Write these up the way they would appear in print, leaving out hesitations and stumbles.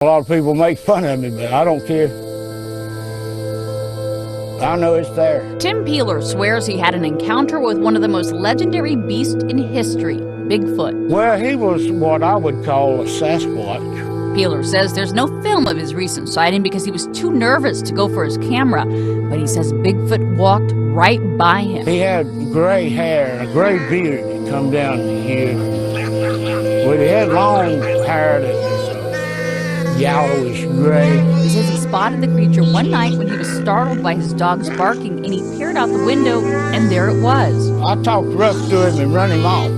A lot of people make fun of me, but I don't care. I know it's there. Tim Peeler swears he had an encounter with one of the most legendary beasts in history, Bigfoot. Well, he was what I would call a Sasquatch. Peeler says there's no film of his recent sighting because he was too nervous to go for his camera, but he says Bigfoot walked right by him. He had gray hair and a gray beard that come down here. Well, he had long hair that was yellowish gray. He says he spotted the creature one night when he was startled by his dog's barking, and he peered out the window, and there it was. I talked rough to him and run him off.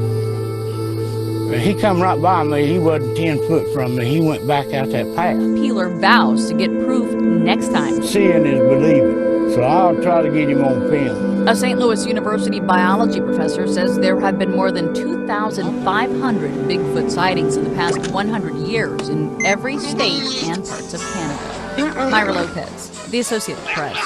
He come right by me. He wasn't 10 foot from me. He went back out that path. Peeler vows to get proof next time. Seeing is believing, so I'll try to get him on film. A St. Louis University biology professor says there have been more than 2,500 Bigfoot sightings in the past 100 years in every state and parts of Canada. Myra Lopez, The Associated Press.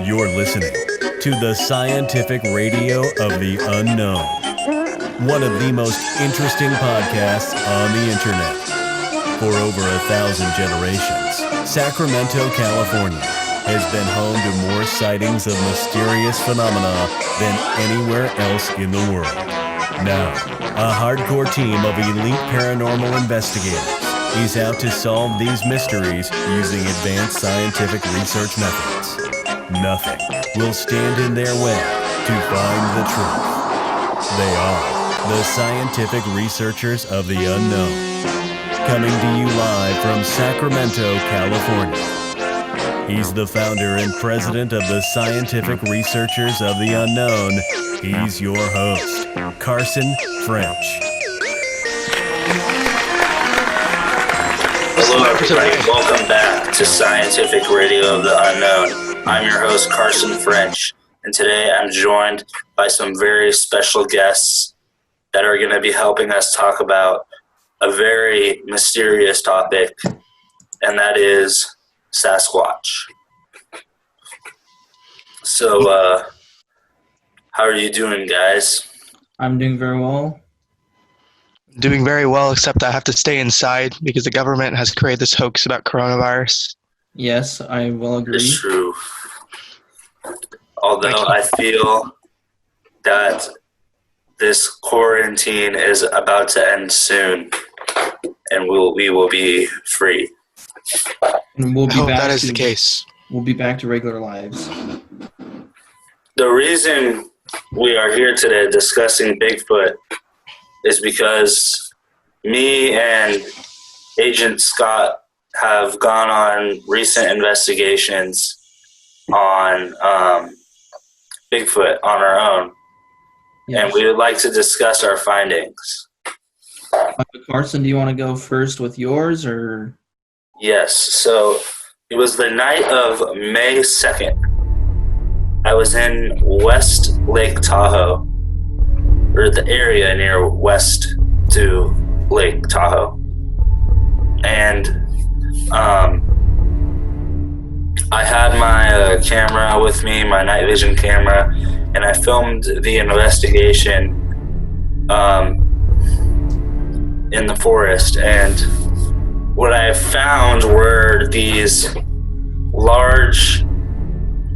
You're listening to the scientific radio of the unknown, one of the most interesting podcasts on the internet. For over 1,000 generations, Sacramento, California has been home to more sightings of mysterious phenomena than anywhere else in the world. Now, a hardcore team of elite paranormal investigators is out to solve these mysteries using advanced scientific research methods. Nothing will stand in their way to find the truth. They are the scientific researchers of the unknown. Coming to you live from Sacramento, California. He's the founder and president of the Scientific Researchers of the Unknown. He's your host, Carson French. Hello everybody, welcome back to Scientific Radio of the Unknown. I'm your host, Carson French, and today I'm joined by some very special guests that are going to be helping us talk about a very mysterious topic, and that is Sasquatch. So, how are you doing, guys? I'm doing very well. Doing very well, except I have to stay inside because the government has created this hoax about coronavirus. Yes, I will agree. It's true. Although I feel that this quarantine is about to end soon, and we will be free. And we'll be I hope back that is the case. We'll be back to regular lives. The reason we are here today discussing Bigfoot is because me and Agent Scott have gone on recent investigations on Bigfoot on our own. Yes. And we would like to discuss our findings. Carson, do you want to go first with yours, or? Yes. So it was the night of May 2nd. I was in West Lake Tahoe, or the area near West to Lake Tahoe. And I had my camera with me, my night vision camera, and I filmed the investigation in the forest. And what I found were these large,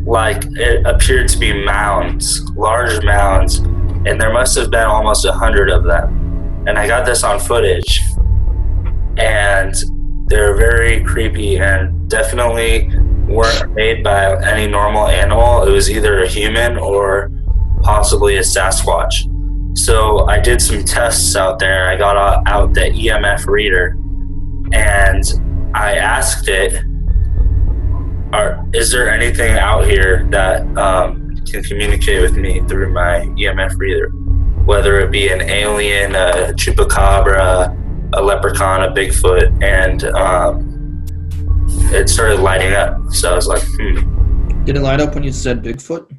like it appeared to be mounds, large mounds, and there must have been almost 100 of them. And I got this on footage, and they're very creepy and definitely weren't made by any normal animal. It was either a human or possibly a Sasquatch. So I did some tests out there. I got out the EMF reader, and I asked it, is there anything out here that can communicate with me through my EMF reader? Whether it be an alien, a chupacabra, a leprechaun, a Bigfoot, and it started lighting up. So I was like, Did it light up when you said Bigfoot?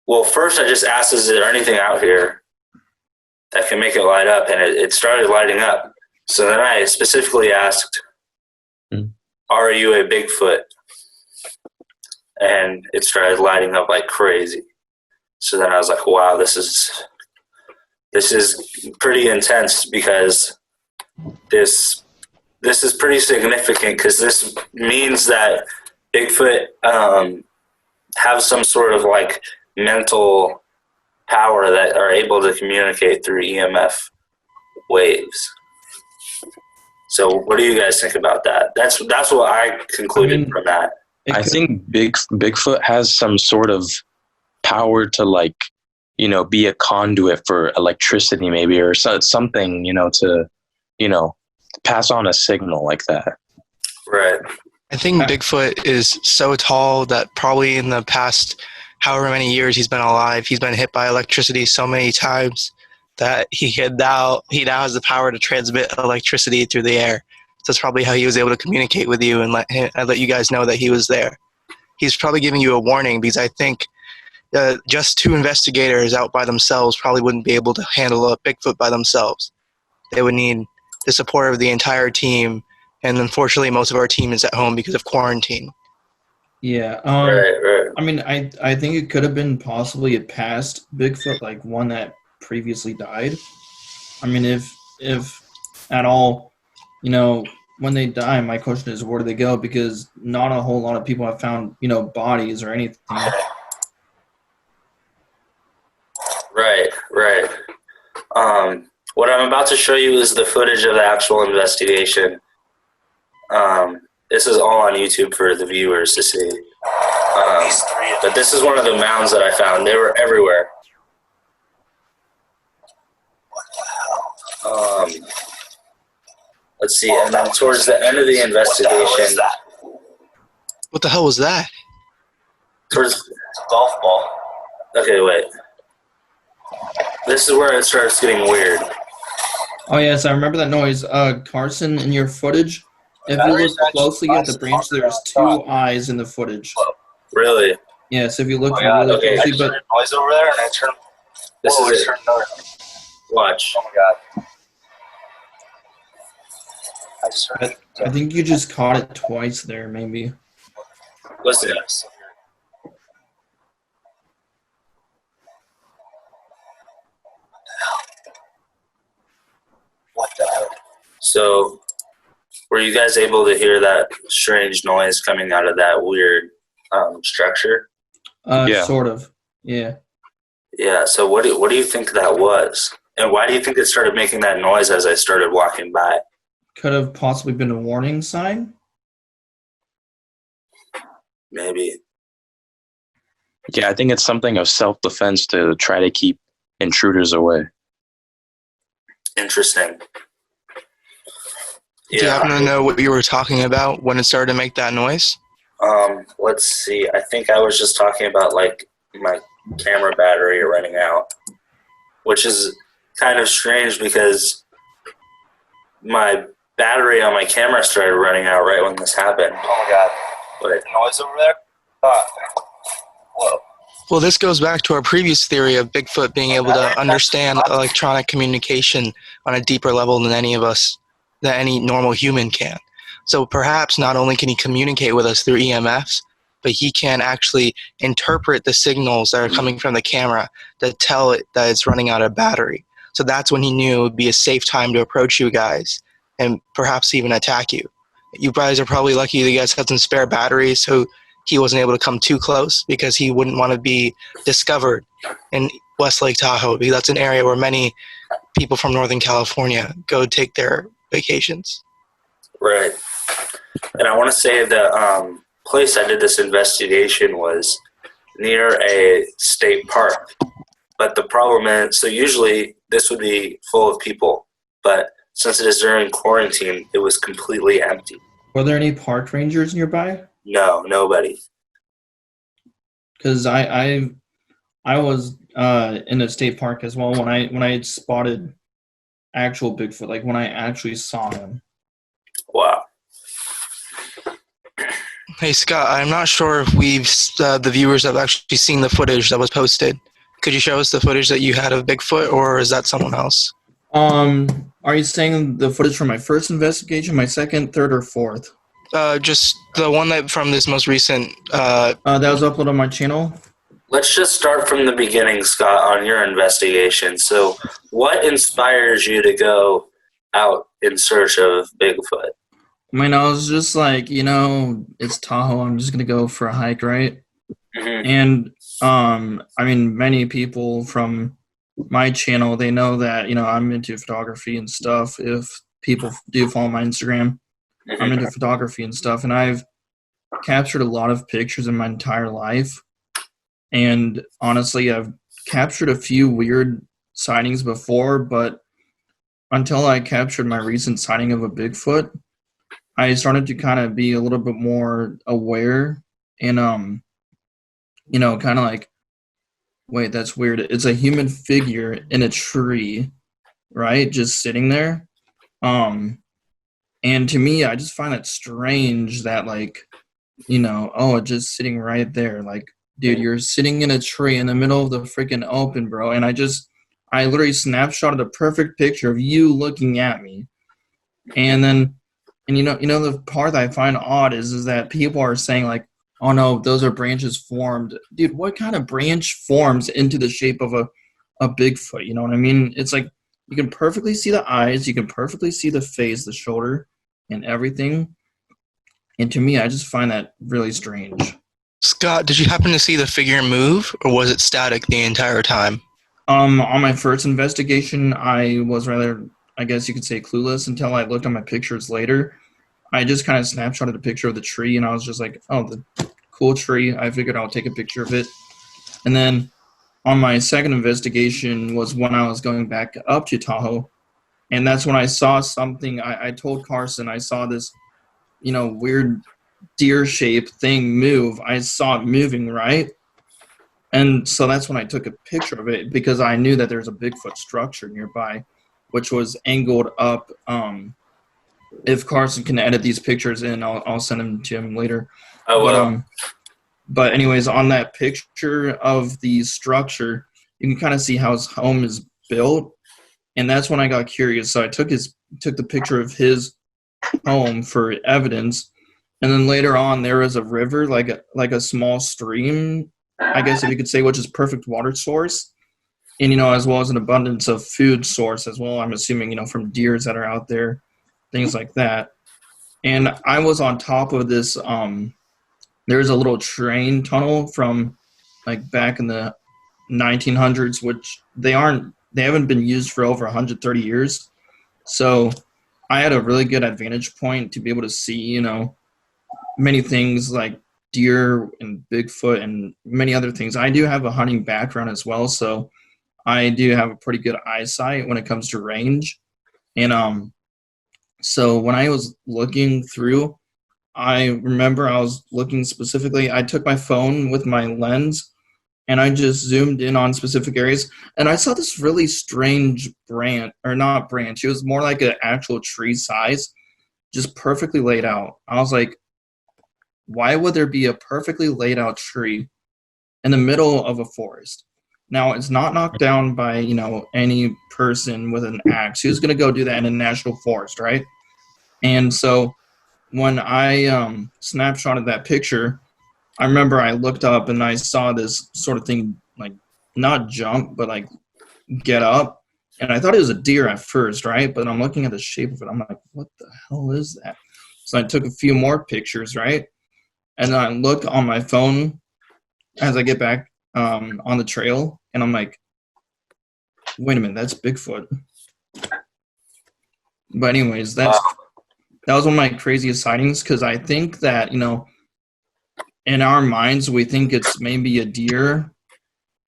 Well, first I just asked, is there anything out here that can make it light up? And it started lighting up. So then I specifically asked, are you a Bigfoot? And it started lighting up like crazy. So then I was like, wow, this is This is pretty intense because this is pretty significant because this means that Bigfoot have some sort of like mental power that are able to communicate through EMF waves. So what do you guys think about that? That's what I concluded from that. I think Bigfoot has some sort of power to, like, you know, be a conduit for electricity maybe, or something, you know, to, you know, pass on a signal like that. Right. I think Bigfoot is so tall that probably in the past however many years he's been alive, he's been hit by electricity so many times that he now has the power to transmit electricity through the air. So that's probably how he was able to communicate with you and let you guys know that he was there. He's probably giving you a warning because I think just 2 investigators out by themselves probably wouldn't be able to handle a Bigfoot by themselves. They would need the support of the entire team, and unfortunately most of our team is at home because of quarantine. Yeah. Right. I mean, I think it could have been possibly a past Bigfoot, like one that previously died. I mean, if at all, you know, when they die, my question is, where do they go? Because not a whole lot of people have found, you know, bodies or anything. Right. What I'm about to show you is the footage of the actual investigation. This is all on YouTube for the viewers to see. But this is one of the mounds that I found. They were everywhere. Let's see, and then towards the end of the investigation... What the hell was that? Towards a golf ball. Okay, wait. This is where it starts getting weird. Oh, yes, I remember that noise. Carson, in your footage, if you look closely at the branch, there's 2 eyes in the footage. Really? Yes, if you look really closely. But noise over there, and I turn... This is it. Watch. Oh, my God. I think you just caught it twice there, maybe. Listen. What the hell? So, were you guys able to hear that strange noise coming out of that weird structure? Yeah. Sort of. Yeah. Yeah. So, what do you think that was? And why do you think it started making that noise as I started walking by? Could have possibly been a warning sign. Maybe. Yeah, I think it's something of self-defense to try to keep intruders away. Interesting. Do you happen to know what you were talking about when it started to make that noise? Let's see. I think I was just talking about like my camera battery running out, which is kind of strange because my battery on my camera started running out right when this happened. Oh my God. What? Noise over there? Whoa. Well, this goes back to our previous theory of Bigfoot being able to understand electronic communication on a deeper level than any normal human can. So perhaps not only can he communicate with us through EMFs, but he can actually interpret the signals that are coming from the camera that tell it that it's running out of battery. So that's when he knew it would be a safe time to approach you guys and perhaps even attack you. You guys are probably lucky that you guys had some spare batteries, so he wasn't able to come too close because he wouldn't want to be discovered in West Lake Tahoe, because that's an area where many people from Northern California go take their vacations. Right. And I want to say the place I did this investigation was near a state park. But the problem is, so usually this would be full of people, but since it is during quarantine, it was completely empty. Were there any park rangers nearby? No, nobody. Because I was in a state park as well when I had spotted actual Bigfoot, like when I actually saw him. Wow. Hey, Scott, I'm not sure if the viewers have actually seen the footage that was posted. Could you show us the footage that you had of Bigfoot, or is that someone else? Are you saying the footage from my first investigation, my second, third, or fourth? Just the one that from this most recent. That was uploaded on my channel. let's just start from the beginning, Scott, on your investigation. So, what inspires you to go out in search of Bigfoot? I mean, I was just like, it's Tahoe. I'm just gonna go for a hike, right? Mm-hmm. And I mean, many people from my channel, they know that I'm into photography and stuff. If people do follow my Instagram, I'm into photography and stuff, and I've captured a lot of pictures in my entire life. And honestly, I've captured a few weird sightings before, but until I captured my recent sighting of a Bigfoot, I started to kind of be a little bit more aware and kind of like, wait, that's weird. It's a human figure in a tree, right? Just sitting there. And to me, I just find it strange that it's just sitting right there. Like, dude, you're sitting in a tree in the middle of the freaking open, bro. And I literally snapshotted a perfect picture of you looking at me. And then, the part that I find odd is that people are saying like, oh no, those are branches formed. Dude, what kind of branch forms into the shape of a Bigfoot? You know what I mean? It's like, you can perfectly see the eyes, you can perfectly see the face, the shoulder, and everything. And to me, I just find that really strange. Scott, did you happen to see the figure move, or was it static the entire time? On my first investigation, I was rather, I guess you could say, clueless until I looked at my pictures later. I just kind of snapshotted a picture of the tree, and I was just like, oh, the cool tree. I figured I'll take a picture of it. And then on my second investigation was when I was going back up to Tahoe, and that's when I saw something. I told Carson I saw this, weird deer-shaped thing move. I saw it moving, right? And so that's when I took a picture of it, because I knew that there's a Bigfoot structure nearby, which was angled up. If Carson can edit these pictures in, I'll send them to him later. Oh, well. But anyways, on that picture of the structure, you can kind of see how his home is built, and that's when I got curious. So I took the picture of his home for evidence, and then later on there was a river, like a small stream, I guess if you could say, which is perfect water source, and as well as an abundance of food source as well. I'm assuming from deers that are out there, things like that. And I was on top of this. There's a little train tunnel from like back in the 1900s, which they haven't been used for over 130 years. So I had a really good advantage point to be able to see, many things like deer and Bigfoot and many other things. I do have a hunting background as well, so I do have a pretty good eyesight when it comes to range. And so when I was looking through, I remember I was looking specifically, I took my phone with my lens and I just zoomed in on specific areas, and I saw this really strange branch, or not branch, it was more like an actual tree size, just perfectly laid out. I was like, why would there be a perfectly laid out tree in the middle of a forest? Now, it's not knocked down by, any person with an axe. Who's going to go do that in a national forest, right? And so when I snapshotted that picture, I remember I looked up and I saw this sort of thing, like not jump, but like get up. And I thought it was a deer at first, right? But I'm looking at the shape of it. I'm like, what the hell is that? So I took a few more pictures, right? And then I look on my phone as I get back on the trail, and I'm like, wait a minute, that's Bigfoot. But anyways, that was one of my craziest sightings, because I think that, in our minds, we think it's maybe a deer,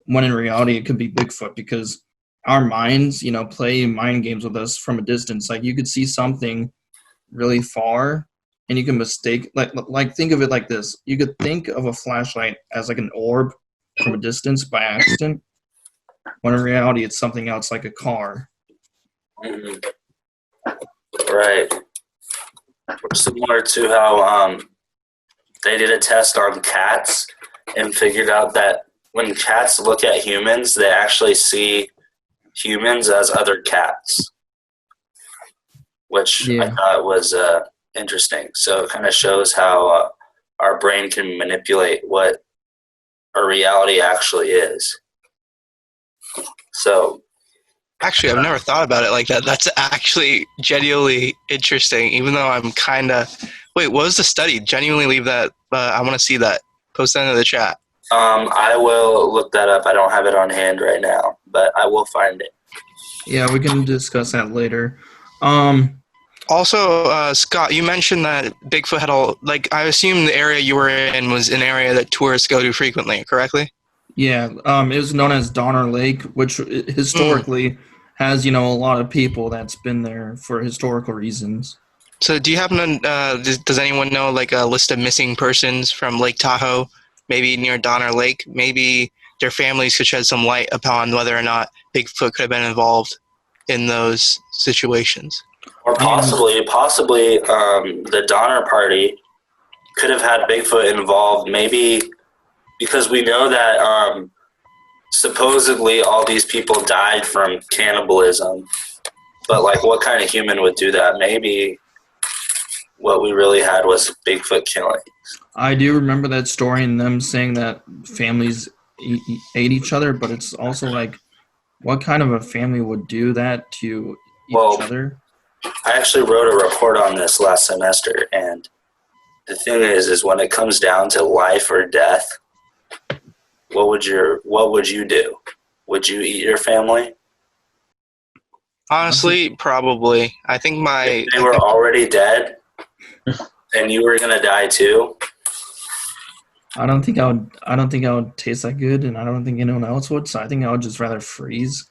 when in reality it could be Bigfoot, because our minds, play mind games with us from a distance. Like, you could see something really far, and you can mistake, like think of it like this. You could think of a flashlight as like an orb from a distance by accident, when in reality it's something else, like a car. Mm-hmm. Right. Similar to how they did a test on cats and figured out that when cats look at humans, they actually see humans as other cats, which I thought was interesting. So it kind of shows how our brain can manipulate what our reality actually is. So, Actually, I've never thought about it like that. That's actually genuinely interesting, even though I'm kind of... Wait, what was the study? Genuinely leave that. I want to see that. Post that into the chat. I will look that up. I don't have it on hand right now, but I will find it. Yeah, we can discuss that later. Also, Scott, you mentioned that Bigfoot had all... Like, I assume the area you were in was an area that tourists go to frequently, correctly? Yeah, it was known as Donner Lake, which historically has, a lot of people that's been there for historical reasons. So do you happen to... does anyone know, like, a list of missing persons from Lake Tahoe, maybe near Donner Lake? Maybe their families could shed some light upon whether or not Bigfoot could have been involved in those situations. Or possibly, the Donner Party could have had Bigfoot involved, maybe because we know that supposedly all these people died from cannibalism. But, like, what kind of human would do that? Maybe what we really had was Bigfoot killing. I do remember that story and them saying that families ate each other, but it's also like, what kind of a family would do that to each other? I actually wrote a report on this last semester, and the thing is when it comes down to life or death, what would you do? Would you eat your family? Honestly, probably. I think If they were already dead, and you were gonna die too. I don't think I would taste that good, and I don't think anyone else would. So I think I would just rather freeze.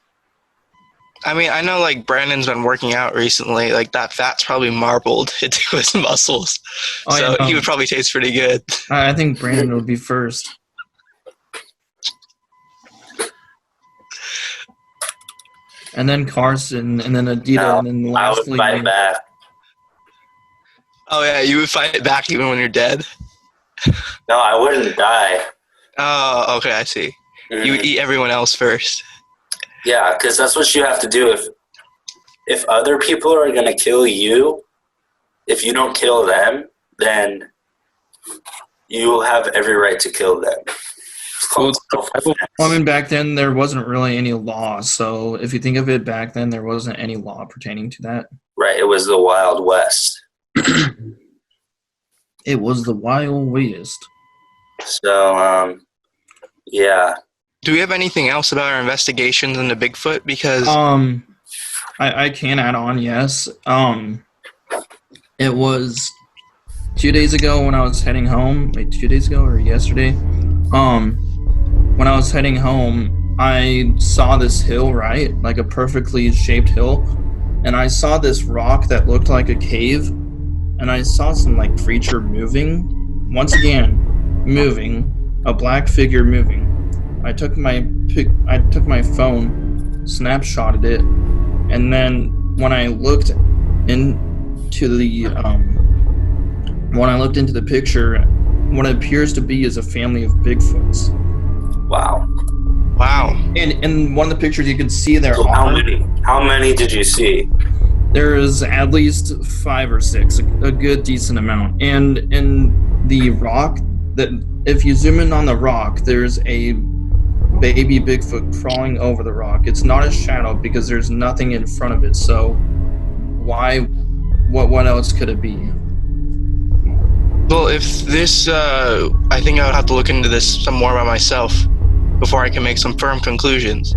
I mean, I know, like, Brandon's been working out recently. Like, that fat's probably marbled into his muscles. So he would probably taste pretty good. I think Brandon would be first. And then Carson, and then Aditya, and then I would lastly... fight back. Oh, yeah, you would fight back even when you're dead? No, I wouldn't die. Oh, okay, I see. You would eat everyone else first. Yeah, because that's what you have to do. If other people are going to kill you, if you don't kill them, then you have every right to kill them. I mean, back then there wasn't really any law, so if you think of it, back then there wasn't any law pertaining to that. Right, it was the Wild West. It was the Wild West. So, yeah. Do we have anything else about our investigations into Bigfoot? Because I can add on, yes. It was 2 days ago when I was heading home. Wait, 2 days ago or yesterday? When I was heading home, I saw this hill, right? Like a perfectly shaped hill. And I saw this rock that looked like a cave. And I saw some, like, creature moving. Once again, moving. A black figure moving. I took my phone, snapshotted it, and then when I looked into the picture, what it appears to be is a family of Bigfoots. Wow. And in one of the pictures, you could see their So arm. how many did you see? There is at least 5 or 6, a good decent amount. And in the rock, that if you zoom in on the rock, there's a baby Bigfoot crawling over the rock. It's not a shadow because there's nothing in front of it. So what else could it be? Well, if this, I think I would have to look into this some more by myself before I can make some firm conclusions.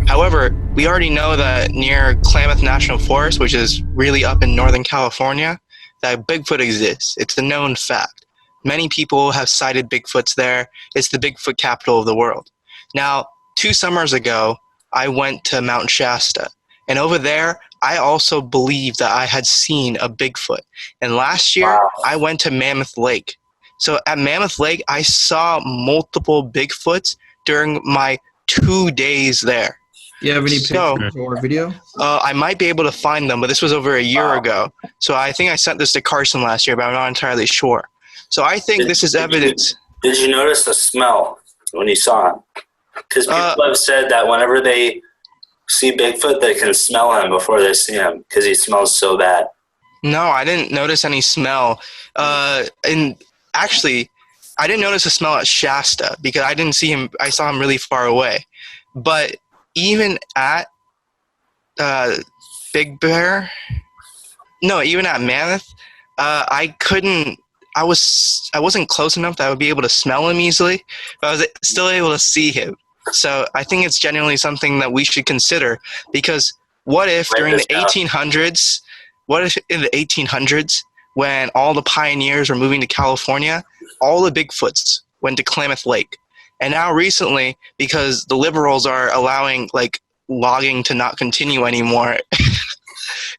However, we already know that near Klamath National Forest, which is really up in Northern California, that Bigfoot exists. It's a known fact. Many people have cited Bigfoots there. It's the Bigfoot capital of the world. Now, 2 summers ago, I went to Mount Shasta, and over there, I also believed that I had seen a Bigfoot. And last year, I went to Mammoth Lake. So at Mammoth Lake, I saw multiple Bigfoots during my 2 days there. Do you have any pictures or video? I might be able to find them, but this was over a year ago. So I think I sent this to Carson last year, but I'm not entirely sure. So I think this is evidence. Did you notice the smell when you saw him? Because people have said that whenever they see Bigfoot, they can smell him before they see him because he smells so bad. No, I didn't notice any smell. And actually, I didn't notice a smell at Shasta because I didn't see him. I saw him really far away. But even at Big Bear, no, even at Mammoth, I couldn't. I wasn't close enough that I would be able to smell him easily, but I was still able to see him. So I think it's genuinely something that we should consider, because what if during the 1800s, what if in the 1800s, when all the pioneers were moving to California, all the Bigfoots went to Klamath Lake. And now recently, because the liberals are allowing like logging to not continue anymore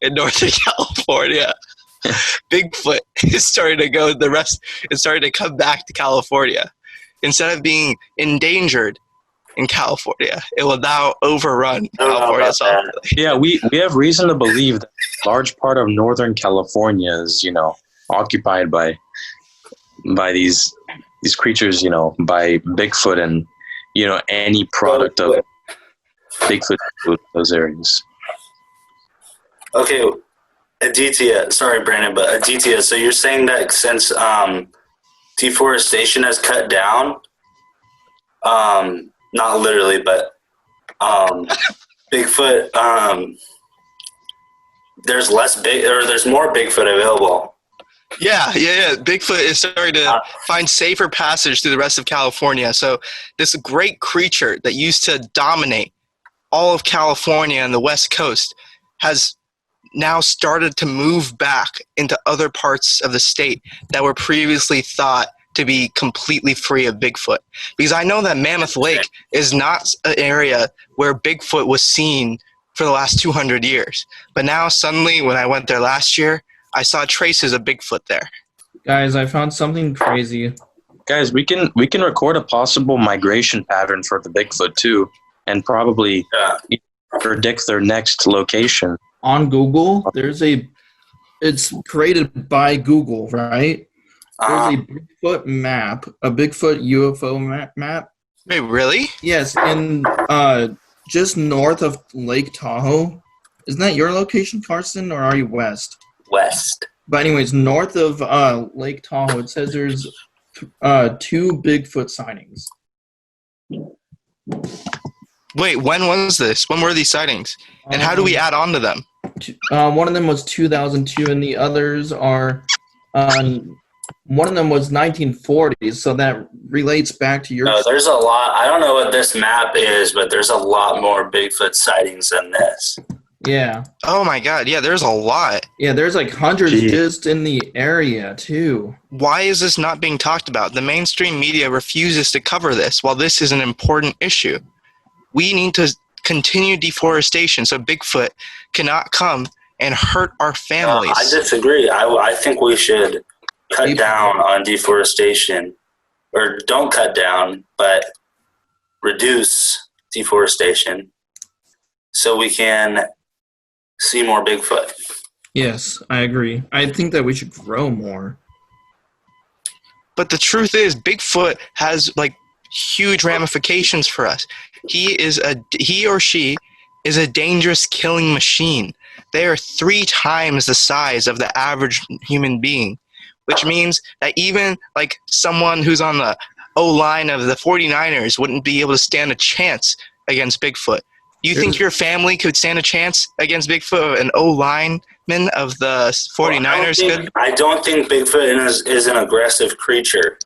in Northern California, Bigfoot is starting to go is starting to come back to California. Instead of being endangered in California, it will now overrun California. Yeah, we have reason to believe that a large part of Northern California is, occupied by these creatures, by Bigfoot and, any product of Bigfoot in those areas. Okay, Aditya, sorry, Brandon, but Aditya, so you're saying that since deforestation has cut down, not literally, but Bigfoot, there's more Bigfoot available. Yeah. Bigfoot is starting to find safer passage through the rest of California. So this great creature that used to dominate all of California and the West Coast has now started to move back into other parts of the state that were previously thought to be completely free of Bigfoot. Because I know that Mammoth Lake is not an area where Bigfoot was seen for the last 200 years. But now suddenly, when I went there last year, I saw traces of Bigfoot there. Guys, I found something crazy. Guys, we can record a possible migration pattern for the Bigfoot too, and probably predict their next location. On Google, it's created by Google, right? There's a Bigfoot map, a Bigfoot UFO map. Wait, really? Yes, in just north of Lake Tahoe. Isn't that your location, Carson, or are you west? West. But anyways, north of Lake Tahoe, it says there's 2 Bigfoot sightings. Wait, when was this? When were these sightings? And how do we add on to them? One of them was 2002, and the others are... one of them was 1940s, so that relates back to your... No, there's a lot. I don't know what this map is, but there's a lot more Bigfoot sightings than this. Yeah. Oh my god, yeah, there's a lot. Yeah, there's like hundreds just in the area, too. Why is this not being talked about? The mainstream media refuses to cover this, while this is an important issue. We need to continue deforestation so Bigfoot cannot come and hurt our families. I disagree. I think we should cut down on deforestation. Or don't cut down, but reduce deforestation so we can see more Bigfoot. Yes, I agree. I think that we should grow more. But the truth is, Bigfoot has like huge ramifications for us. He or she is a dangerous killing machine. They are 3 times the size of the average human being, which means that even like someone who's on the O-line of the 49ers wouldn't be able to stand a chance against Bigfoot. You think your family could stand a chance against Bigfoot, an O-lineman of the 49ers could? I don't think Bigfoot is an aggressive creature,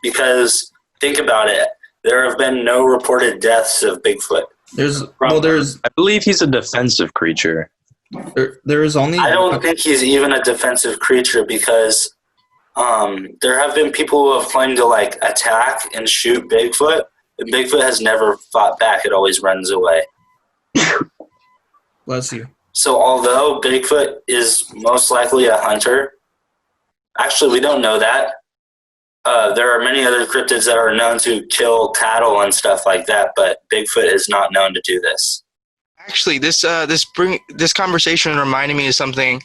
because think about it. There have been no reported deaths of Bigfoot. I believe he's a defensive creature. There is only... I don't think he's even a defensive creature, because there have been people who have claimed to like attack and shoot Bigfoot, and Bigfoot has never fought back. It always runs away. Bless you. So although Bigfoot is most likely a hunter, actually we don't know that. There are many other cryptids that are known to kill cattle and stuff like that, but Bigfoot is not known to do this. Actually, this conversation reminded me of something.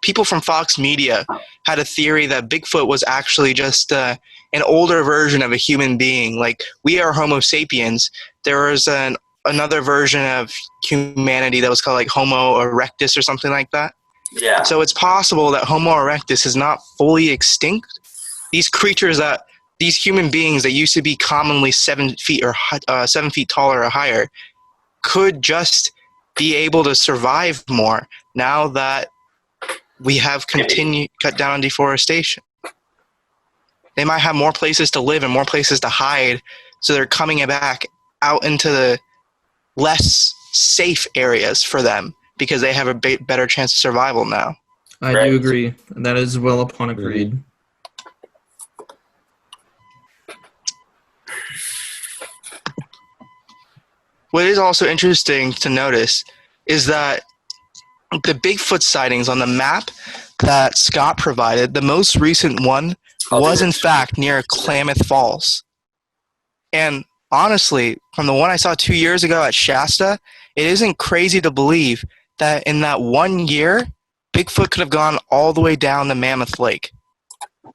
People from Fox Media had a theory that Bigfoot was actually just an older version of a human being. Like, we are Homo sapiens. There was another version of humanity that was called like Homo erectus or something like that. Yeah. So it's possible that Homo erectus is not fully extinct. These creatures that these human beings that used to be commonly 7 feet or 7 feet taller or higher could just be able to survive more now that we have cut down on deforestation. They might have more places to live and more places to hide, so they're coming back out into the less safe areas for them because they have a better chance of survival now. I do agree. That is well upon agreed. What is also interesting to notice is that the Bigfoot sightings on the map that Scott provided, the most recent one was in fact near Klamath Falls. And honestly, from the one I saw 2 years ago at Shasta, it isn't crazy to believe that in that 1 year, Bigfoot could have gone all the way down to Mammoth Lake.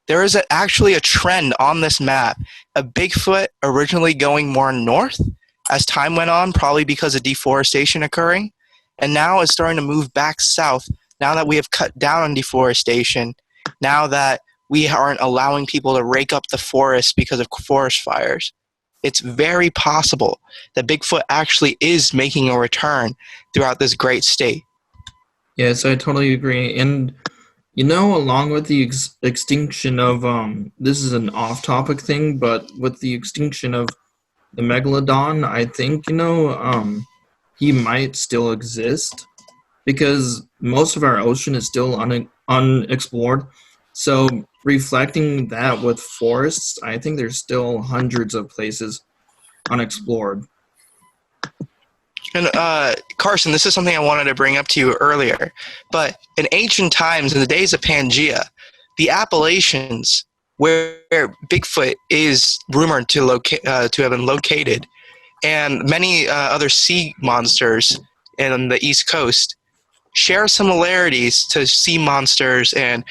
There is actually a trend on this map of Bigfoot originally going more north as time went on, probably because of deforestation occurring, and now it's starting to move back south now that we have cut down on deforestation, now that we aren't allowing people to rake up the forest because of forest fires. It's very possible that Bigfoot actually is making a return throughout this great state. Yes, I totally agree. And, along with the extinction of, this is an off-topic thing, but with the extinction of the megalodon, I think, he might still exist because most of our ocean is still unexplored. So reflecting that with forests, I think there's still hundreds of places unexplored. And Carson, this is something I wanted to bring up to you earlier, but in ancient times, in the days of Pangea, the Appalachians, where Bigfoot is rumored to have been located, and many other sea monsters on the East Coast share similarities to sea monsters and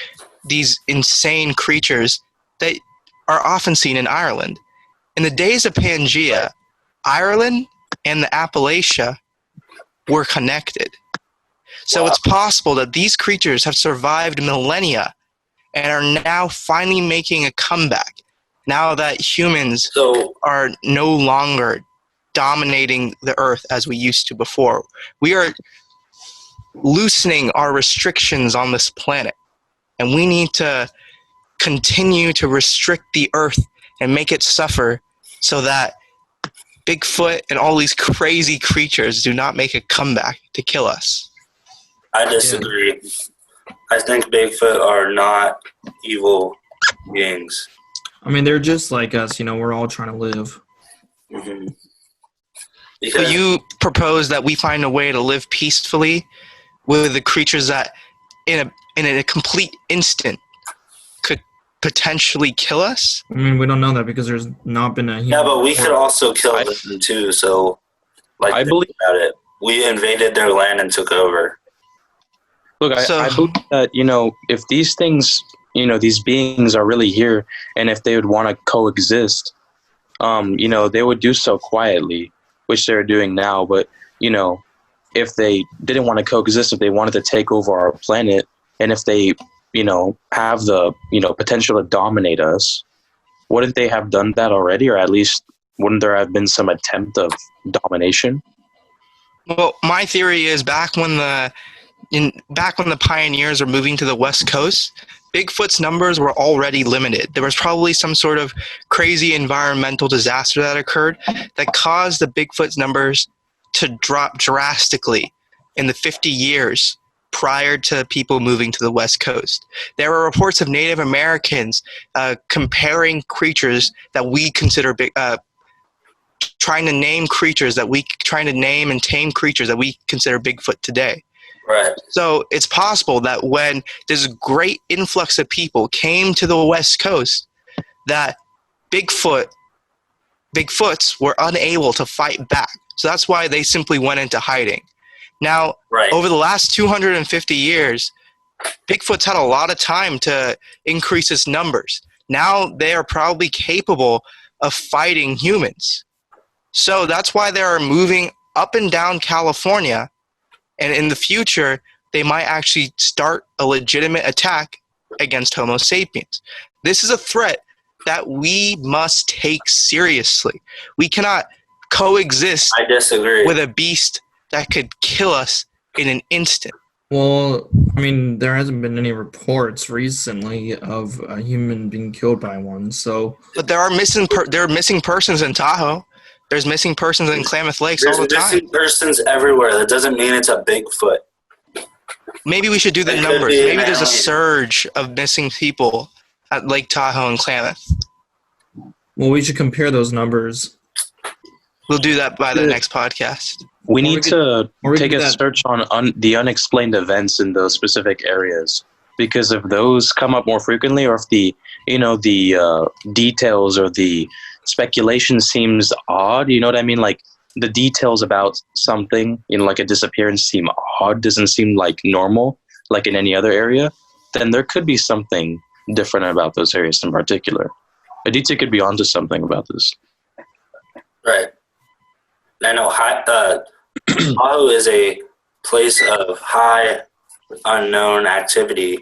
these insane creatures that are often seen in Ireland. In the days of Pangea, Ireland and the Appalachia were connected. So it's possible that these creatures have survived millennia and are now finally making a comeback now that humans are no longer dominating the earth as we used to before. We are loosening our restrictions on this planet, and we need to continue to restrict the earth and make it suffer so that Bigfoot and all these crazy creatures do not make a comeback to kill us. I disagree. I think Bigfoot are not evil beings. I mean, they're just like us, we're all trying to live. Mm-hmm. So you propose that we find a way to live peacefully with the creatures that in a complete instant could potentially kill us? I mean, we don't know that because there's not been a human. Yeah, but we could also kill them too, so I believe about it. We invaded their land and took over. Look, I believe that, if these things, these beings are really here, and if they would want to coexist, they would do so quietly, which they're doing now. But, if they didn't want to coexist, if they wanted to take over our planet, and if they, have the, potential to dominate us, wouldn't they have done that already? Or at least wouldn't there have been some attempt of domination? Well, my theory is back when the pioneers were moving to the West Coast, Bigfoot's numbers were already limited. There was probably some sort of crazy environmental disaster that occurred that caused the Bigfoot's numbers to drop drastically in the 50 years prior to people moving to the West Coast. There were reports of Native Americans comparing creatures that we consider trying to name and tame creatures that we consider Bigfoot today. Right. So it's possible that when this great influx of people came to the West Coast, that Bigfoots were unable to fight back. So that's why they simply went into hiding. Now, over the last 250 years, Bigfoot's had a lot of time to increase its numbers. Now they are probably capable of fighting humans. So that's why they are moving up and down California. And in the future, they might actually start a legitimate attack against Homo sapiens. This is a threat that we must take seriously. We cannot coexist I disagree. with a beast that could kill us in an instant. Well, I mean, there hasn't been any reports recently of a human being killed by one, so But there are missing persons in Tahoe. There's missing persons in Klamath Lakes There's all the time. missing persons everywhere. That doesn't mean it's a Bigfoot. Maybe we should do the It could numbers. be an Maybe there's a alien. surge of missing people at Lake Tahoe and Klamath. well, we should compare those numbers. We'll do that by the next podcast. We Or need we could- to or we take could a do that- search on the unexplained events in those specific areas, because if those come up more frequently, or if the details or the speculation seems odd, you know what I mean? Like the details about something, like a disappearance seem odd, doesn't seem like normal, like in any other area, then there could be something different about those areas in particular. Aditya could be onto something about this. Right. I know Tahoe is a place of high unknown activity.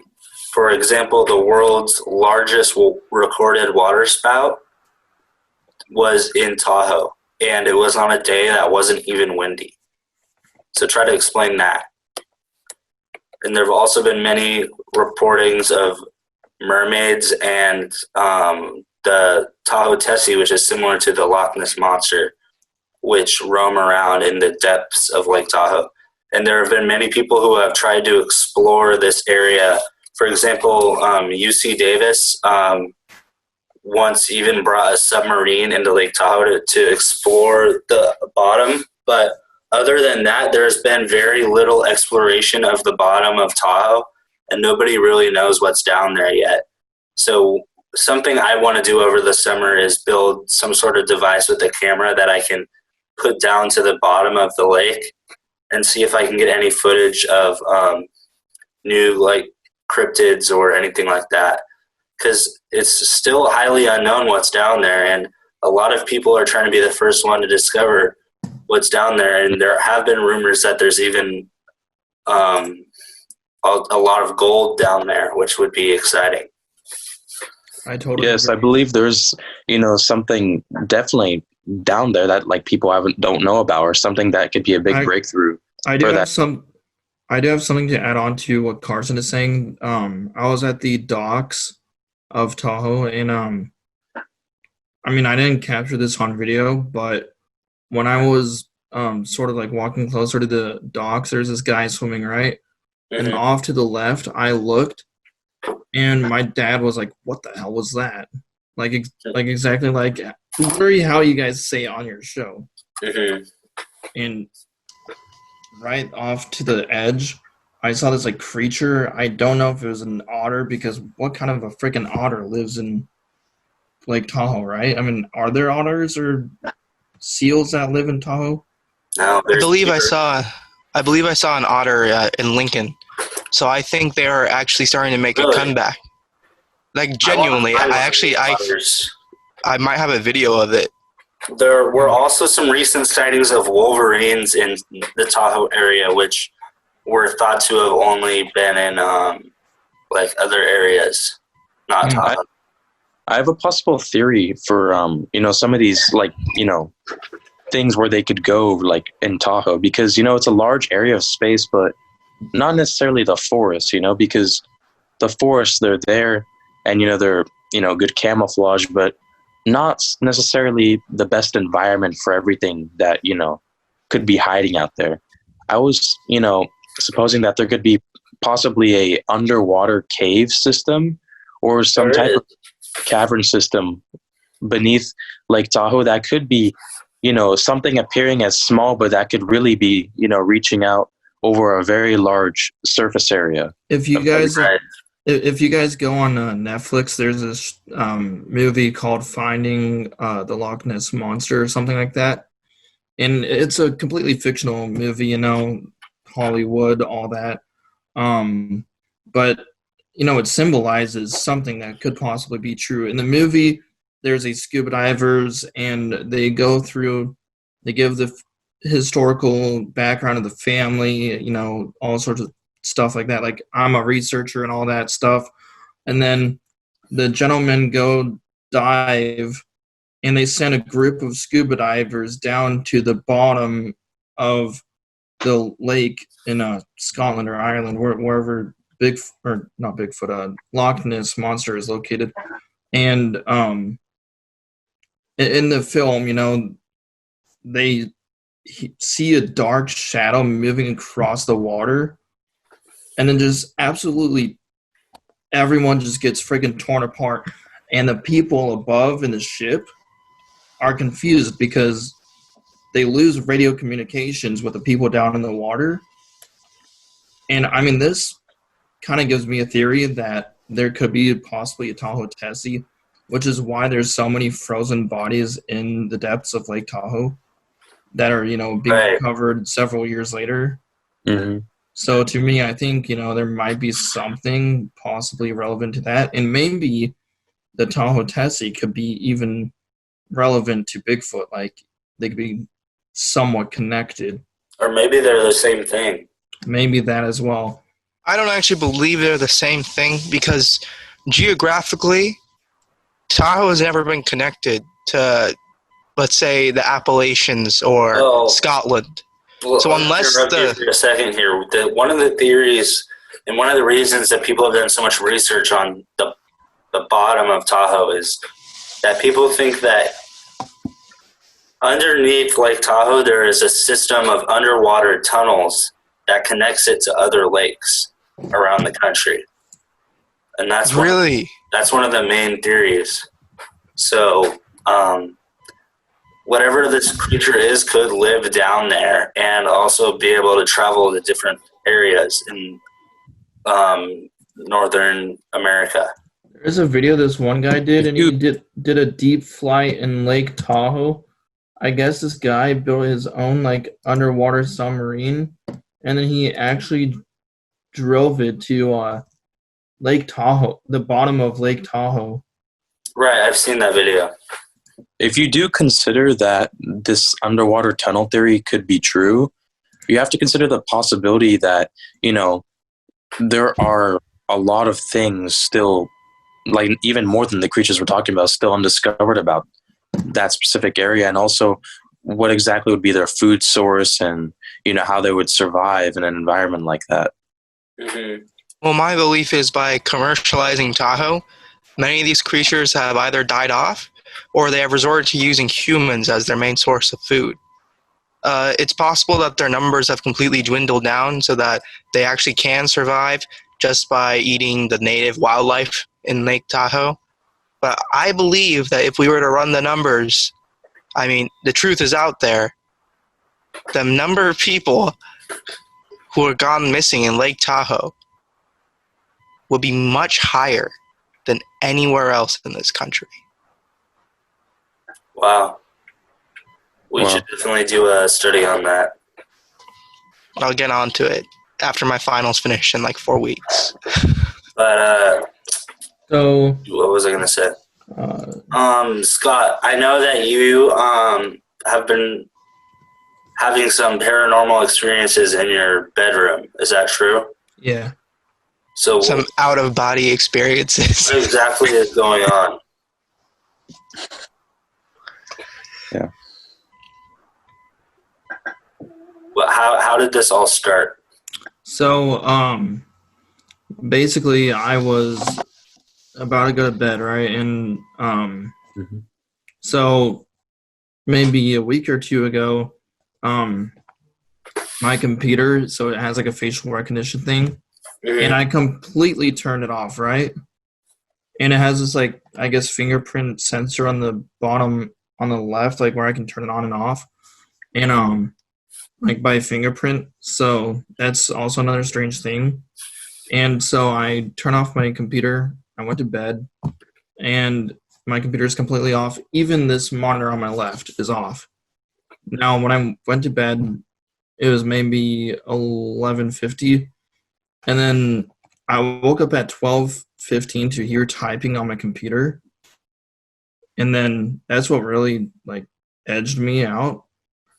For example, the world's largest recorded water spout was in Tahoe, and it was on a day that wasn't even windy. So try to explain that. And there have also been many reportings of mermaids and the Tahoe Tessie, which is similar to the Loch Ness Monster, which roam around in the depths of Lake Tahoe. And there have been many people who have tried to explore this area. For example, UC Davis once even brought a submarine into Lake Tahoe to explore the bottom. But other than that, there's been very little exploration of the bottom of Tahoe, and nobody really knows what's down there yet. So something I want to do over the summer is build some sort of device with a camera that I can put down to the bottom of the lake and see if I can get any footage of new like cryptids or anything like that, because it's still highly unknown what's down there, and a lot of people are trying to be the first one to discover what's down there. And there have been rumors that there's even a lot of gold down there, which would be exciting. I totally Yes, I agree. believe there's, something definitely down there that like people don't know about, or something that could be a big breakthrough. I do for have that. I do have something to add on to what Carson is saying. I was at the docks of Tahoe, and I mean, I didn't capture this on video, but when I was sort of like walking closer to the docks, there's this guy swimming, right? And Mhm. off to the left, I looked, and my dad was like, "What the hell was that?" Like exactly like literally how you guys say on your show. Mhm. And right off to the edge, I saw this like creature. I don't know if it was an otter, because what kind of a freaking otter lives in Lake Tahoe, right? I mean, are there otters or seals that live in Tahoe? No, I there's believe I beaver. saw an otter in Lincoln. So I think they are actually starting to make Really? a comeback. Like genuinely, Otters. I might have a video of it. There were also some recent sightings of wolverines in the Tahoe area, which were thought to have only been in like other areas, not Tahoe. I have a possible theory for some of these like things where they could go like in Tahoe, because it's a large area of space, but not necessarily the forest, because the forests, they're there, and they're good camouflage, but not necessarily the best environment for everything that could be hiding out there. I was supposing that there could be possibly a underwater cave system or some There type is. of cavern system beneath Lake Tahoe that could be something appearing as small, but that could really be reaching out over a very large surface area. If you guys Right. if you guys go on Netflix, there's this movie called Finding the Loch Ness Monster or something like that, and it's a completely fictional movie, Hollywood, all that, but it symbolizes something that could possibly be true. In the movie, there's a scuba divers, and they give the historical background of the family, all sorts of stuff like that. Like, I'm a researcher and all that stuff. And then the gentlemen go dive, and they sent a group of scuba divers down to the bottom of the lake in Scotland or Ireland, wherever Loch Ness Monster is located. And in the film, they see a dark shadow moving across the water, and then just absolutely everyone just gets freaking torn apart, and the people above in the ship are confused because they lose radio communications with the people down in the water. And I mean, this kind of gives me a theory that there could be possibly a Tahoe Tessie, which is why there's so many frozen bodies in the depths of Lake Tahoe that are, being recovered several years later. Mm-hmm. So to me, I think, there might be something possibly relevant to that. And maybe the Tahoe Tessie could be even relevant to Bigfoot. Like, they could be somewhat connected. Or maybe they're the same thing. Maybe that as well. I don't actually believe they're the same thing because geographically, Tahoe has never been connected to, let's say, the Appalachians or Scotland. Well, so unless for a second here, one of the theories and one of the reasons that people have done so much research on the bottom of Tahoe is that people think that underneath Lake Tahoe there is a system of underwater tunnels that connects it to other lakes around the country, and that's one of the main theories. So whatever this creature is could live down there and also be able to travel to different areas in northern America. There's a video this one guy did, and he did a deep flight in Lake Tahoe. I guess this guy built his own underwater submarine, and then he actually drove it to Lake Tahoe, the bottom of Lake Tahoe. Right, I've seen that video. If you do consider that this underwater tunnel theory could be true, you have to consider the possibility that, there are a lot of things still, even more than the creatures we're talking about, still undiscovered about that specific area, and also what exactly would be their food source and, how they would survive in an environment like that. Mm-hmm. Well, my belief is by commercializing Tahoe, many of these creatures have either died off or they have resorted to using humans as their main source of food. It's possible that their numbers have completely dwindled down so that they actually can survive just by eating the native wildlife in Lake Tahoe. But I believe that if we were to run the numbers, the truth is out there. The number of people who are gone missing in Lake Tahoe would be much higher than anywhere else in this country. Wow. We should definitely do a study on that. I'll get on to it after my finals finish in 4 weeks. But, so what was I going to say? Scott, I know that you have been having some paranormal experiences in your bedroom. Is that true? Yeah. So some out-of-body experiences. What exactly is going on? Yeah. Well, how did this all start? So, basically, I was about to go to bed, right? And so maybe a week or two ago, my computer, so it has a facial recognition thing, and I completely turned it off, right? And it has this fingerprint sensor on the bottom on the left, where I can turn it on and off, and by fingerprint. So that's also another strange thing. And so I turn off my computer. I went to bed, and my computer is completely off. Even this monitor on my left is off. Now, when I went to bed, it was maybe 11:50, and then I woke up at 12:15 to hear typing on my computer, and then that's what really edged me out,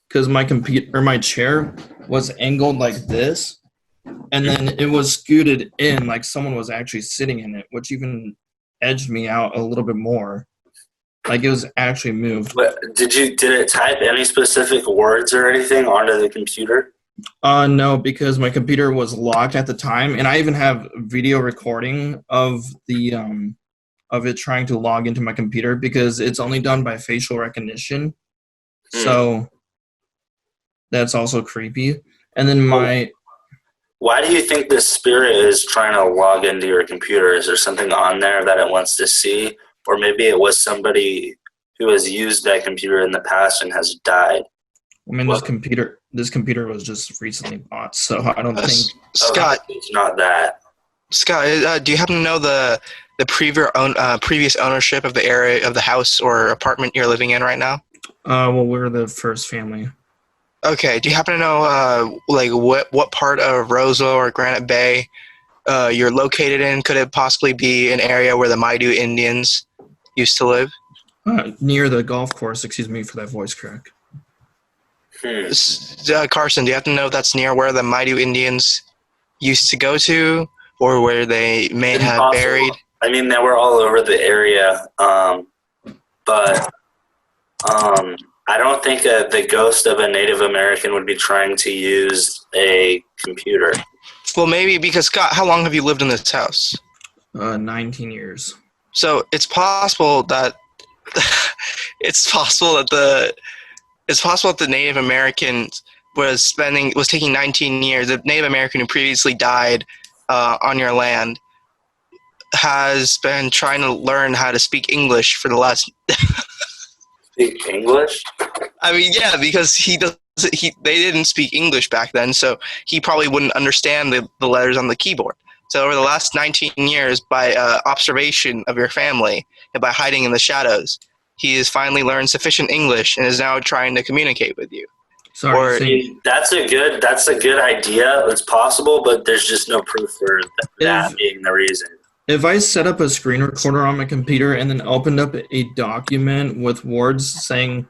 because my chair was angled like this, and then it was scooted in like someone was actually sitting in it, which even edged me out a little bit more. Like it was actually moved. But did it type any specific words or anything onto the computer? No, because my computer was locked at the time, and I even have video recording of the of it trying to log into my computer because it's only done by facial recognition. So that's also creepy. And then why do you think this spirit is trying to log into your computer? Is there something on there that it wants to see? Or maybe it was somebody who has used that computer in the past and has died. I mean, this computer was just recently bought, so I don't think. Scott, it's not that. Scott, do you happen to know the previous ownership of the area of the house or apartment you're living in right now? Well, we're the first family. Okay. Do you happen to know like what part of Roseville or Granite Bay you're located in? Could it possibly be an area where the Maidu Indians used to live? Near the golf course. Excuse me for that voice crack. Carson, do you have to know if that's near where the Maidu Indians used to go to, or where they may have buried? I mean, they were all over the area, but I don't think the ghost of a Native American would be trying to use a computer. Well, maybe because, Scott, how long have you lived in this house? 19 years. So it's possible that the Native American was taking 19 years. The Native American who previously died on your land has been trying to learn how to speak English for the last. Speak English? I mean, yeah, because they didn't speak English back then, so he probably wouldn't understand the letters on the keyboard. So over the last 19 years, by observation of your family and by hiding in the shadows, he has finally learned sufficient English and is now trying to communicate with you. Sorry. That's a good idea. It's possible, but there's just no proof for that being the reason. If I set up a screen recorder on my computer and then opened up a document with words saying,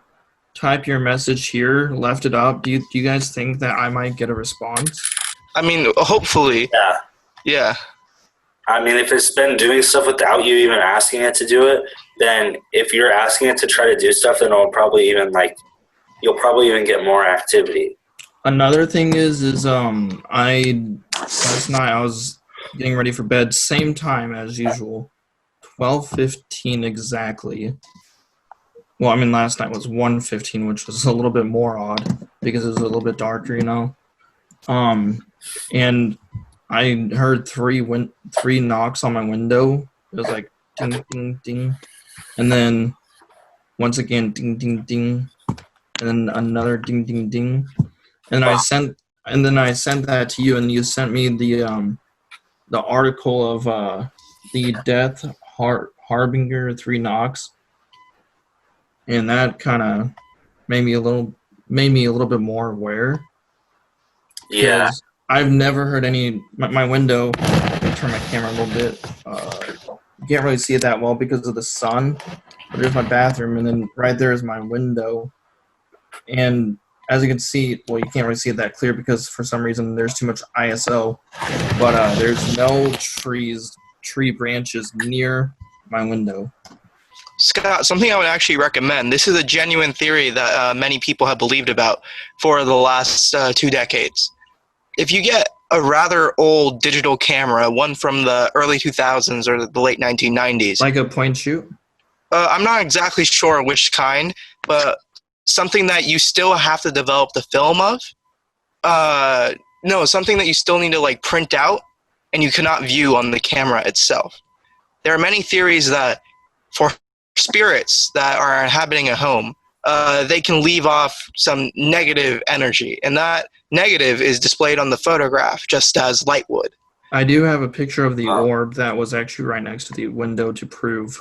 type your message here, left it up, do you guys think that I might get a response? I mean, hopefully. Yeah. Yeah. I mean, if it's been doing stuff without you even asking it to do it, then if you're asking it to try to do stuff, then you'll probably even get more activity. Another thing is last night I was getting ready for bed, same time as usual, 12:15 exactly. Well, I mean, last night was 1:15, which was a little bit more odd because it was a little bit darker, you know. And I heard three knocks on my window. It was like ding, ding, ding, and then once again ding, ding, ding, and then another ding, ding, ding, and then I sent that to you, and you sent me the article of the death harbinger 3 knocks, and that kind of made me a little bit more aware. Yeah. I've never heard any. My window. Let me turn my camera a little bit. You can't really see it that well because of the sun. But there's my bathroom, and then right there is my window. And as you can see, well, you can't really see it that clear because for some reason there's too much ISO. But there's no tree branches near my window. Scott, something I would actually recommend. This is a genuine theory that many people have believed about for the last 2 decades. If you get a rather old digital camera, one from the early 2000s or the late 1990s. Like a point shoot? I'm not exactly sure which kind, but something that you still have to develop the film of. No, something that you still need to like print out and you cannot view on the camera itself. There are many theories that for spirits that are inhabiting a home, they can leave off some negative energy, and that negative is displayed on the photograph just as light would. I do have a picture of the orb that was actually right next to the window to prove.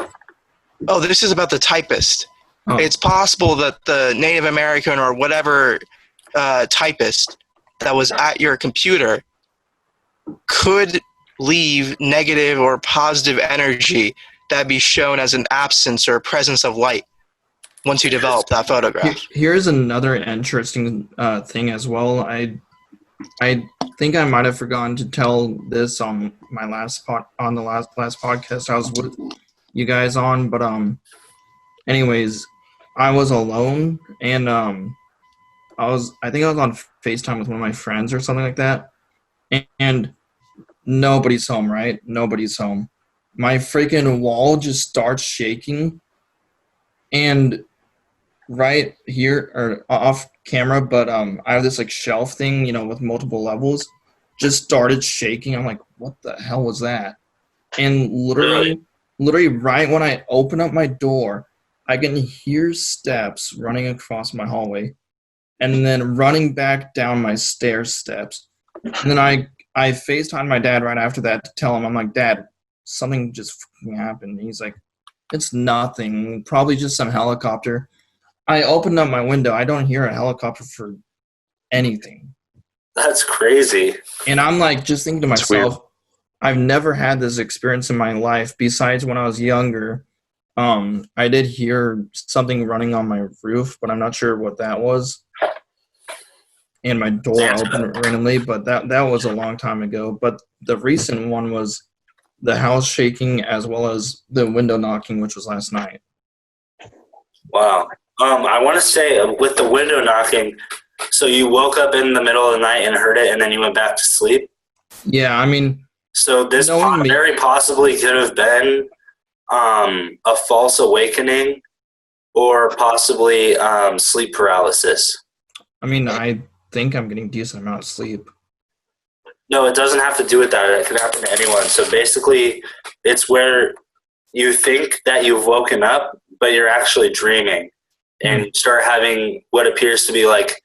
Oh, this is about the typist. Oh. It's possible that the Native American or whatever typist that was at your computer could leave negative or positive energy that be shown as an absence or presence of light once you develop that photograph. Here's another interesting thing as well. I think I might have forgotten to tell this on my last podcast I was with you guys on, but Anyways, I was alone, and I think I was on FaceTime with one of my friends or something like that, and nobody's home, right? Nobody's home. My freaking wall just starts shaking, and right here or off camera, but I have this like shelf thing, with multiple levels, just started shaking. I'm like, what the hell was that? And literally right when I open up my door, I can hear steps running across my hallway, and then running back down my steps. And then I FaceTimed my dad right after that to tell him, I'm like, Dad, something just fucking happened. And he's like, it's nothing, probably just some helicopter. I opened up my window. I don't hear a helicopter for anything. That's crazy. And I'm like, just thinking to myself, I've never had this experience in my life besides when I was younger. I did hear something running on my roof, but I'm not sure what that was. And my door opened randomly, but that was a long time ago. But the recent one was the house shaking as well as the window knocking, which was last night. Wow. I want to say with the window knocking, so you woke up in the middle of the night and heard it, and then you went back to sleep? Yeah, I mean... So this very possibly could have been a false awakening or possibly sleep paralysis. I mean, I think I'm getting a decent amount of sleep. No, it doesn't have to do with that. It can happen to anyone. So basically, it's where you think that you've woken up, but you're actually dreaming. And you start having what appears to be like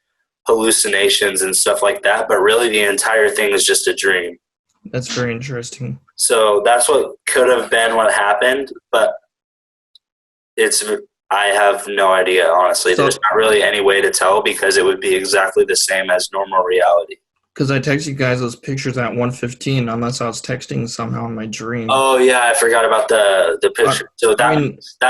hallucinations and stuff like that, but really the entire thing is just a dream. That's very interesting. So that's what could have been what happened, but I have no idea, honestly. So, there's not really any way to tell because it would be exactly the same as normal reality. Because I texted you guys those pictures at 1:15, unless I was texting somehow in my dream. Oh, yeah, I forgot about the picture. So that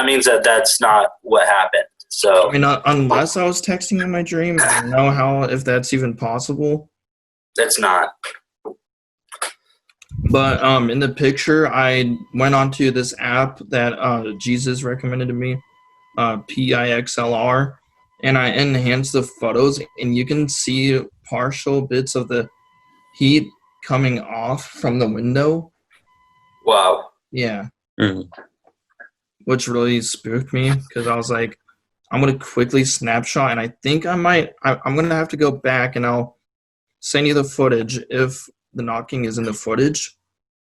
means that that's not what happened. So I mean, unless I was texting in my dream, I don't know if that's even possible. It's not. But in the picture, I went onto this app that Jesus recommended to me, PIXLR, and I enhanced the photos, and you can see partial bits of the heat coming off from the window. Wow. Yeah. Mm-hmm. Which really spooked me because I was like, I'm going to quickly snapshot, and I think I'm going to have to go back, and I'll send you the footage if the knocking is in the footage.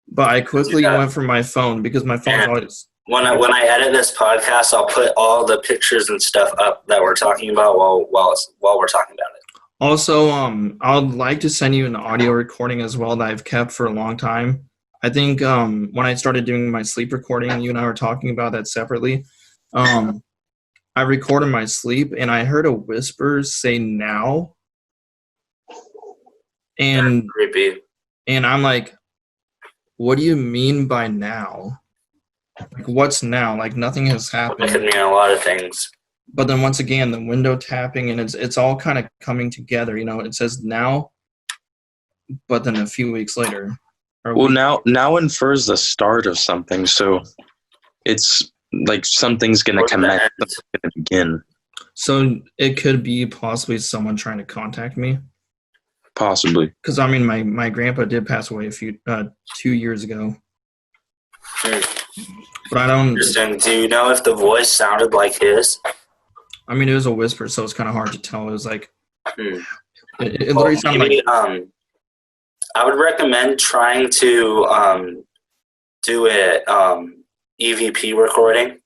But I quickly went from my phone because my phone's always... When I edit this podcast, I'll put all the pictures and stuff up that we're talking about while we're talking about it. Also, I would like to send you an audio recording as well that I've kept for a long time. I think when I started doing my sleep recording, you and I were talking about that separately. I recorded my sleep, and I heard a whisper say "now," and creepy. And I'm like, "What do you mean by now? Like, what's now? Like, nothing has happened." It could mean a lot of things. But then once again, the window tapping, and it's all kind of coming together. It says now, but then a few weeks later. Now infers the start of something, so it's like something's going to commence, something's going to begin. So it could be possibly someone trying to contact me? Possibly. Because, I mean, my grandpa did pass away 2 years ago. But I don't... Interesting. Do you know if the voice sounded like his? I mean, it was a whisper, so it's kind of hard to tell. It was like... It literally sounded like... I would recommend trying to do it EVP recording.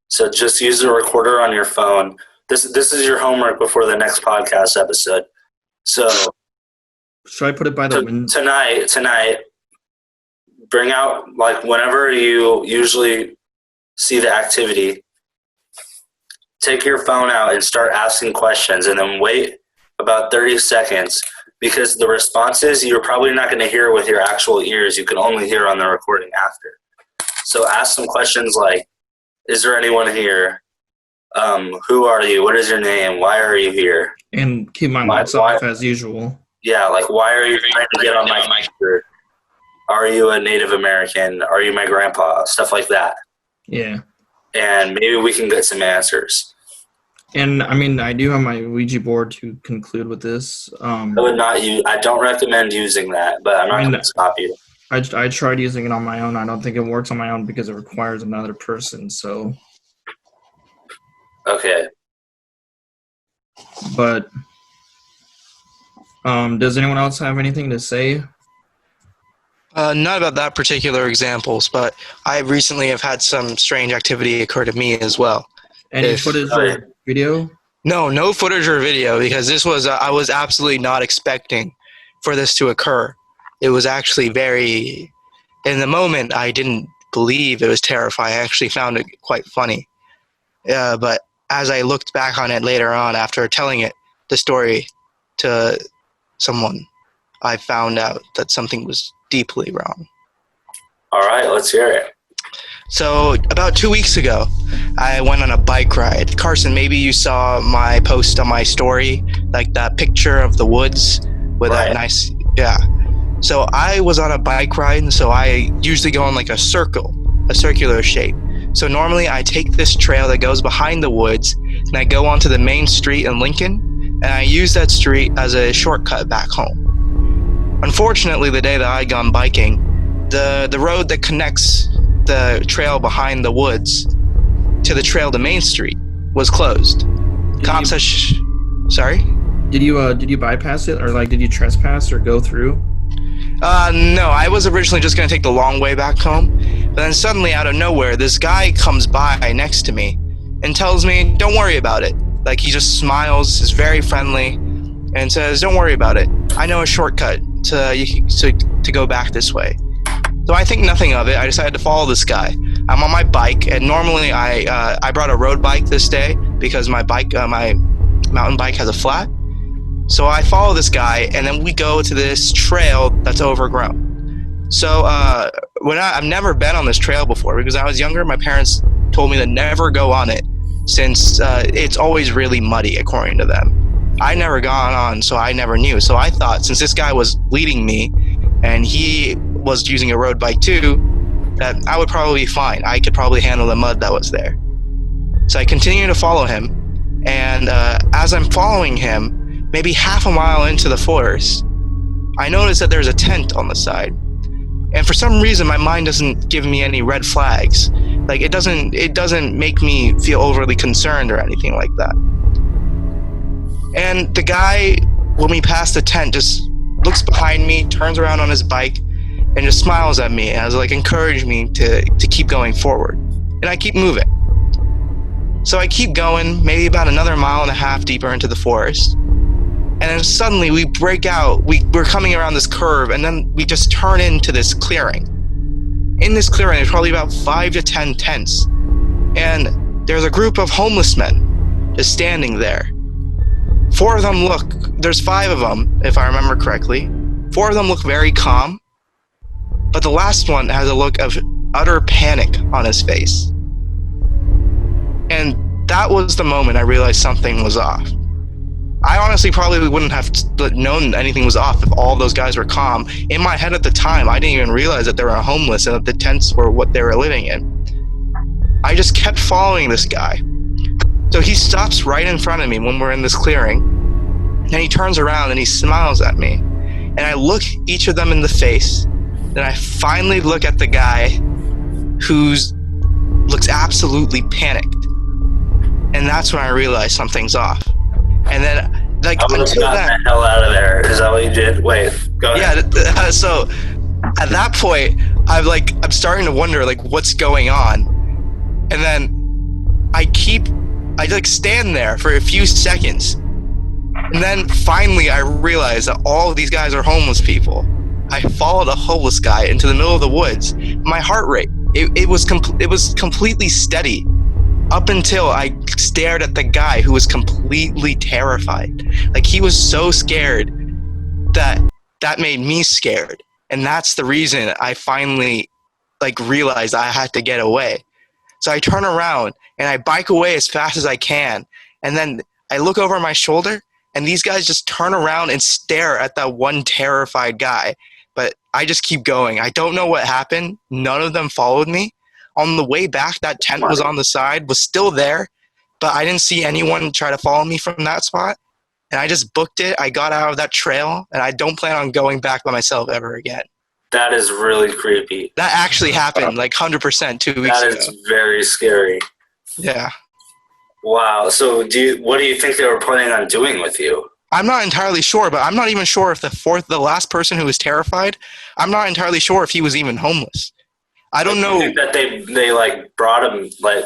So just use the recorder on your phone. This is your homework before the next podcast episode. So should I put it by the window? Tonight, bring out, like, whenever you usually see the activity, take your phone out and start asking questions, and then wait about 30 seconds, because the responses you're probably not going to hear with your actual ears. You can only hear on the recording after. So ask some questions like, is there anyone here? Who are you? What is your name? Why are you here? And keep my lights off as usual. Yeah, like, why are you trying to get on my computer? Are you a Native American? Are you my grandpa? Stuff like that. Yeah. and maybe we can get some answers. And I mean, I do have my Ouija board to conclude with this. I don't recommend using that, but I'm not going to stop you. I tried using it on my own. I don't think it works on my own because it requires another person. So. Okay. But does anyone else have anything to say? Not about that particular examples, but I recently have had some strange activity occur to me as well. Any footage or video? No footage or video, because this was I was absolutely not expecting for this to occur. It was actually very, in the moment, I didn't believe it was terrifying. I actually found it quite funny. But as I looked back on it later on, after telling the story to someone, I found out that something was deeply wrong. All right, let's hear it. So about 2 weeks ago, I went on a bike ride. Carson, maybe you saw my post on my story, like that picture of the woods with that nice, yeah. So I was on a bike ride, and so I usually go in like a circular shape. So normally I take this trail that goes behind the woods, and I go onto the main street in Lincoln, and I use that street as a shortcut back home. Unfortunately, the day that I'd gone biking, the road that connects the trail behind the woods to the trail to Main Street was closed. Cops had sorry? Did you bypass it, or like did you trespass or go through? No, I was originally just gonna take the long way back home, but then suddenly out of nowhere, this guy comes by next to me and tells me, "Don't worry about it." Like, he just smiles, is very friendly, and says, "Don't worry about it. I know a shortcut to go back this way." So I think nothing of it. I decided to follow this guy. I'm on my bike, and normally I brought a road bike this day because my mountain bike has a flat. So I follow this guy, and then we go to this trail that's overgrown. So I've never been on this trail before because I was younger. My parents told me to never go on it since it's always really muddy, according to them. I never gone on, so I never knew. So I thought, since this guy was leading me, and he was using a road bike too, that I would probably be fine. I could probably handle the mud that was there. So I continue to follow him, and as I'm following him, maybe half a mile into the forest, I notice that there's a tent on the side. And for some reason, my mind doesn't give me any red flags. Like, it doesn't make me feel overly concerned or anything like that. And the guy, when we pass the tent, just looks behind me, turns around on his bike, and just smiles at me as like encourage me to keep going forward. And I keep moving. So I keep going, maybe about another mile and a half deeper into the forest. And then suddenly we break out. We're coming around this curve, and then we just turn into this clearing. In this clearing, there's probably about 5 to 10 tents. And there's a group of homeless men just standing there. 4 of them there's 5 of them, if I remember correctly. 4 of them look very calm, but the last one has a look of utter panic on his face. And that was the moment I realized something was off. I honestly probably wouldn't have known anything was off if all those guys were calm. In my head at the time, I didn't even realize that they were homeless and that the tents were what they were living in. I just kept following this guy. So he stops right in front of me when we're in this clearing, and he turns around and he smiles at me. And I look each of them in the face, then I finally look at the guy who looks absolutely panicked. And that's when I realized something's off. And then, like, until then, the hell out of there. Is that what you did? Wait, go ahead. Yeah. So at that point, I'm starting to wonder, like, what's going on. And then I stand there for a few seconds. And then finally, I realize that all of these guys are homeless people. I followed a homeless guy into the middle of the woods. My heart rate, it was completely steady. Up until I stared at the guy who was completely terrified. Like, he was so scared that made me scared. And that's the reason I finally, like, realized I had to get away. So I turn around and I bike away as fast as I can. And then I look over my shoulder, and these guys just turn around and stare at that one terrified guy. But I just keep going. I don't know what happened. None of them followed me. On the way back, that tent was on the side, was still there, but I didn't see anyone try to follow me from that spot. And I just booked it. I got out of that trail, and I don't plan on going back by myself ever again. That is really creepy. That actually happened, like 100% 2 weeks ago. That is very scary. Yeah. Wow. So what do you think they were planning on doing with you? I'm not entirely sure, but I'm not even sure if the last person who was terrified, I'm not entirely sure if he was even homeless. I don't know. I think that they like brought him, like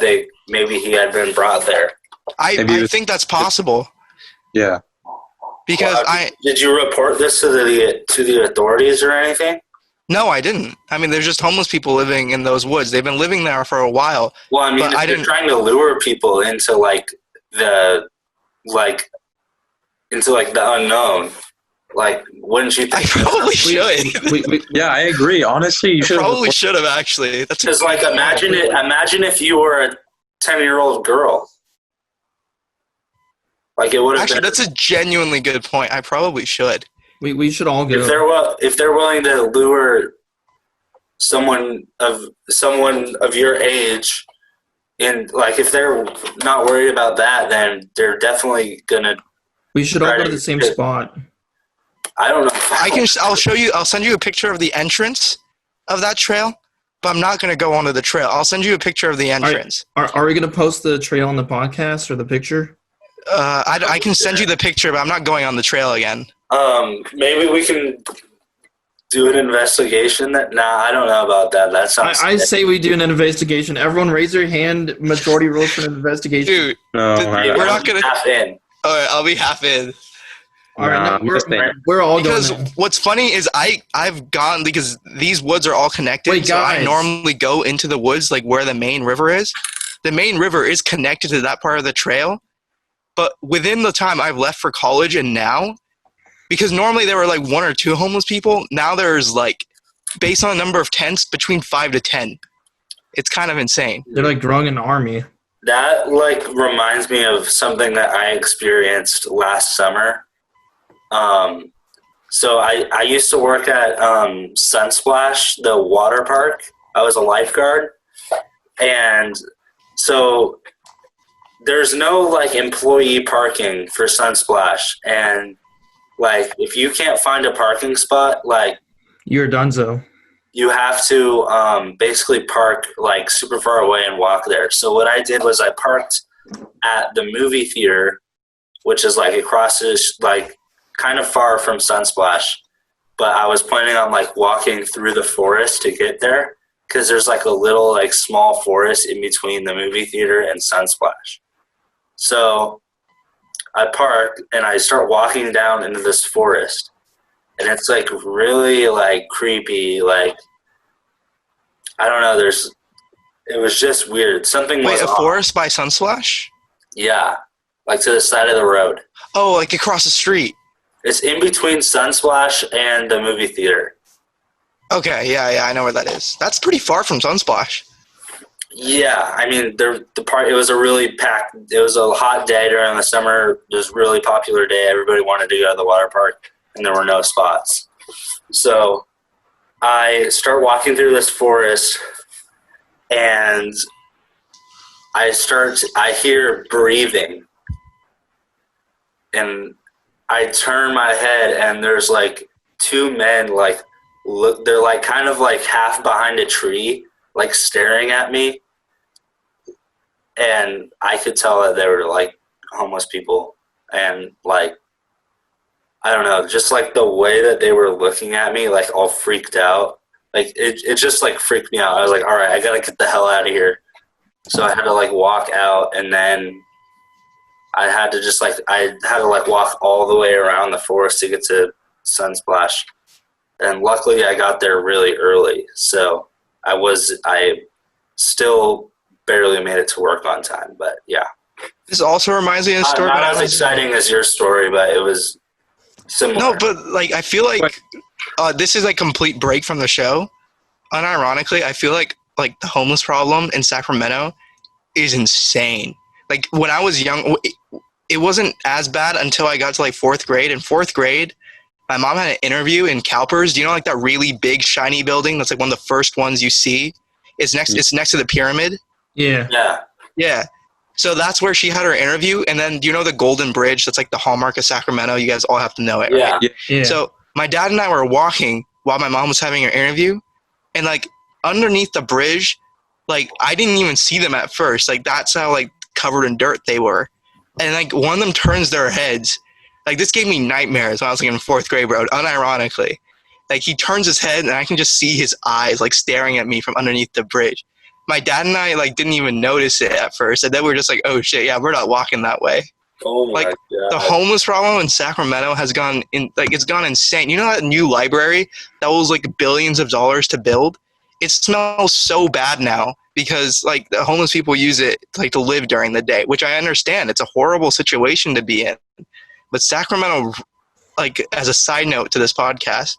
maybe he had been brought there. I think that's possible. Yeah. Because did you report this to the authorities or anything? No, I didn't. I mean, there's just homeless people living in those woods. They've been living there for a while. Well, I mean, if they're trying to lure people into the unknown, like, wouldn't you think? I probably should. Yeah, I agree. Honestly, you should probably should have actually. That's because, like, imagine if you were a 10-year-old girl. Like, it would have actually. That's a genuinely good point. I probably should. We should all go. If they're willing to lure someone of your age, and like if they're not worried about that, then they're definitely gonna. We should all go to the same spot. I don't know. I'll show you. I'll send you a picture of the entrance of that trail, but I'm not gonna go onto the trail. I'll send you a picture of the entrance. Are we gonna post the trail on the podcast or the picture? I can send you the picture, but I'm not going on the trail again. Maybe we can do an investigation. I don't know about that. That sounds. I say we do an investigation. Everyone, raise your hand. Majority rules for an investigation. Dude, we're not gonna. Half in. All right, I'll be half in. All right, we're all because going. What's funny is I've gone because these woods are all connected. Wait, so guys. I normally go into the woods like where the main river is. The main river is connected to that part of the trail, but within the time I've left for college and now. Because normally there were like 1 or 2 homeless people. Now there's like, based on the number of tents, between 5 to 10. It's kind of insane. They're like growing an army. That like reminds me of something that I experienced last summer. So I used to work at Sunsplash, the water park. I was a lifeguard, and so there's no like employee parking for Sunsplash, and like, if you can't find a parking spot, like, you're donezo. You have to basically park like super far away and walk there. So what I did was I parked at the movie theater, which is like across this, like kind of far from Sunsplash, but I was planning on like walking through the forest to get there because there's like a little like small forest in between the movie theater and Sunsplash. So I park and I start walking down into this forest, and it's like really like creepy. Like, I don't know. It was just weird. Something was Wait, a off. forest by Sunsplash? Yeah, like to the side of the road. Oh, like across the street. It's in between Sunsplash and the movie theater. Okay, yeah, I know where that is. That's pretty far from Sunsplash. Yeah, I mean, it was a really packed. It was a hot day during the summer. It was a really popular day. Everybody wanted to go to the water park, and there were no spots. So I start walking through this forest, and I hear breathing, and I turn my head, and there's like 2 men, like they're like kind of like half behind a tree, like staring at me. And I could tell that they were like homeless people, and like, I don't know, just like the way that they were looking at me, like all freaked out, like it just like freaked me out. I was like, all right, I gotta get the hell out of here. So I had to like walk out, and then I had to walk all the way around the forest to get to Sunsplash. And luckily I got there really early. So I still barely made it to work on time, but yeah. This also reminds me of a story. Not as exciting as your story, but it was similar. No, but like I feel like this is a complete break from the show. Unironically, I feel like the homeless problem in Sacramento is insane. Like when I was young, it wasn't as bad until I got to like 4th grade. In 4th grade, my mom had an interview in CalPERS. Do you know like that really big shiny building that's like one of the first ones you see It's next to the pyramid. Yeah. Yeah. Yeah. So that's where she had her interview. And then, do you know the Golden Bridge? That's like the hallmark of Sacramento. You guys all have to know it, right? Yeah. Yeah. So my dad and I were walking while my mom was having her interview. And, like, underneath the bridge, like, I didn't even see them at first. Like, that's how, like, covered in dirt they were. And, like, one of them turns their heads. Like, this gave me nightmares when I was, like, in 4th grade, bro, unironically. Like, he turns his head, and I can just see his eyes, like, staring at me from underneath the bridge. My dad and I, like, didn't even notice it at first. And then we were just like, oh, shit, yeah, we're not walking that way. Oh, my Like, God. the homeless problem in Sacramento has gone it's gone insane. You know that new library that was like billions of dollars to build? It smells so bad now because like the homeless people use it like to live during the day, which I understand. It's a horrible situation to be in. But Sacramento, like as a side note to this podcast,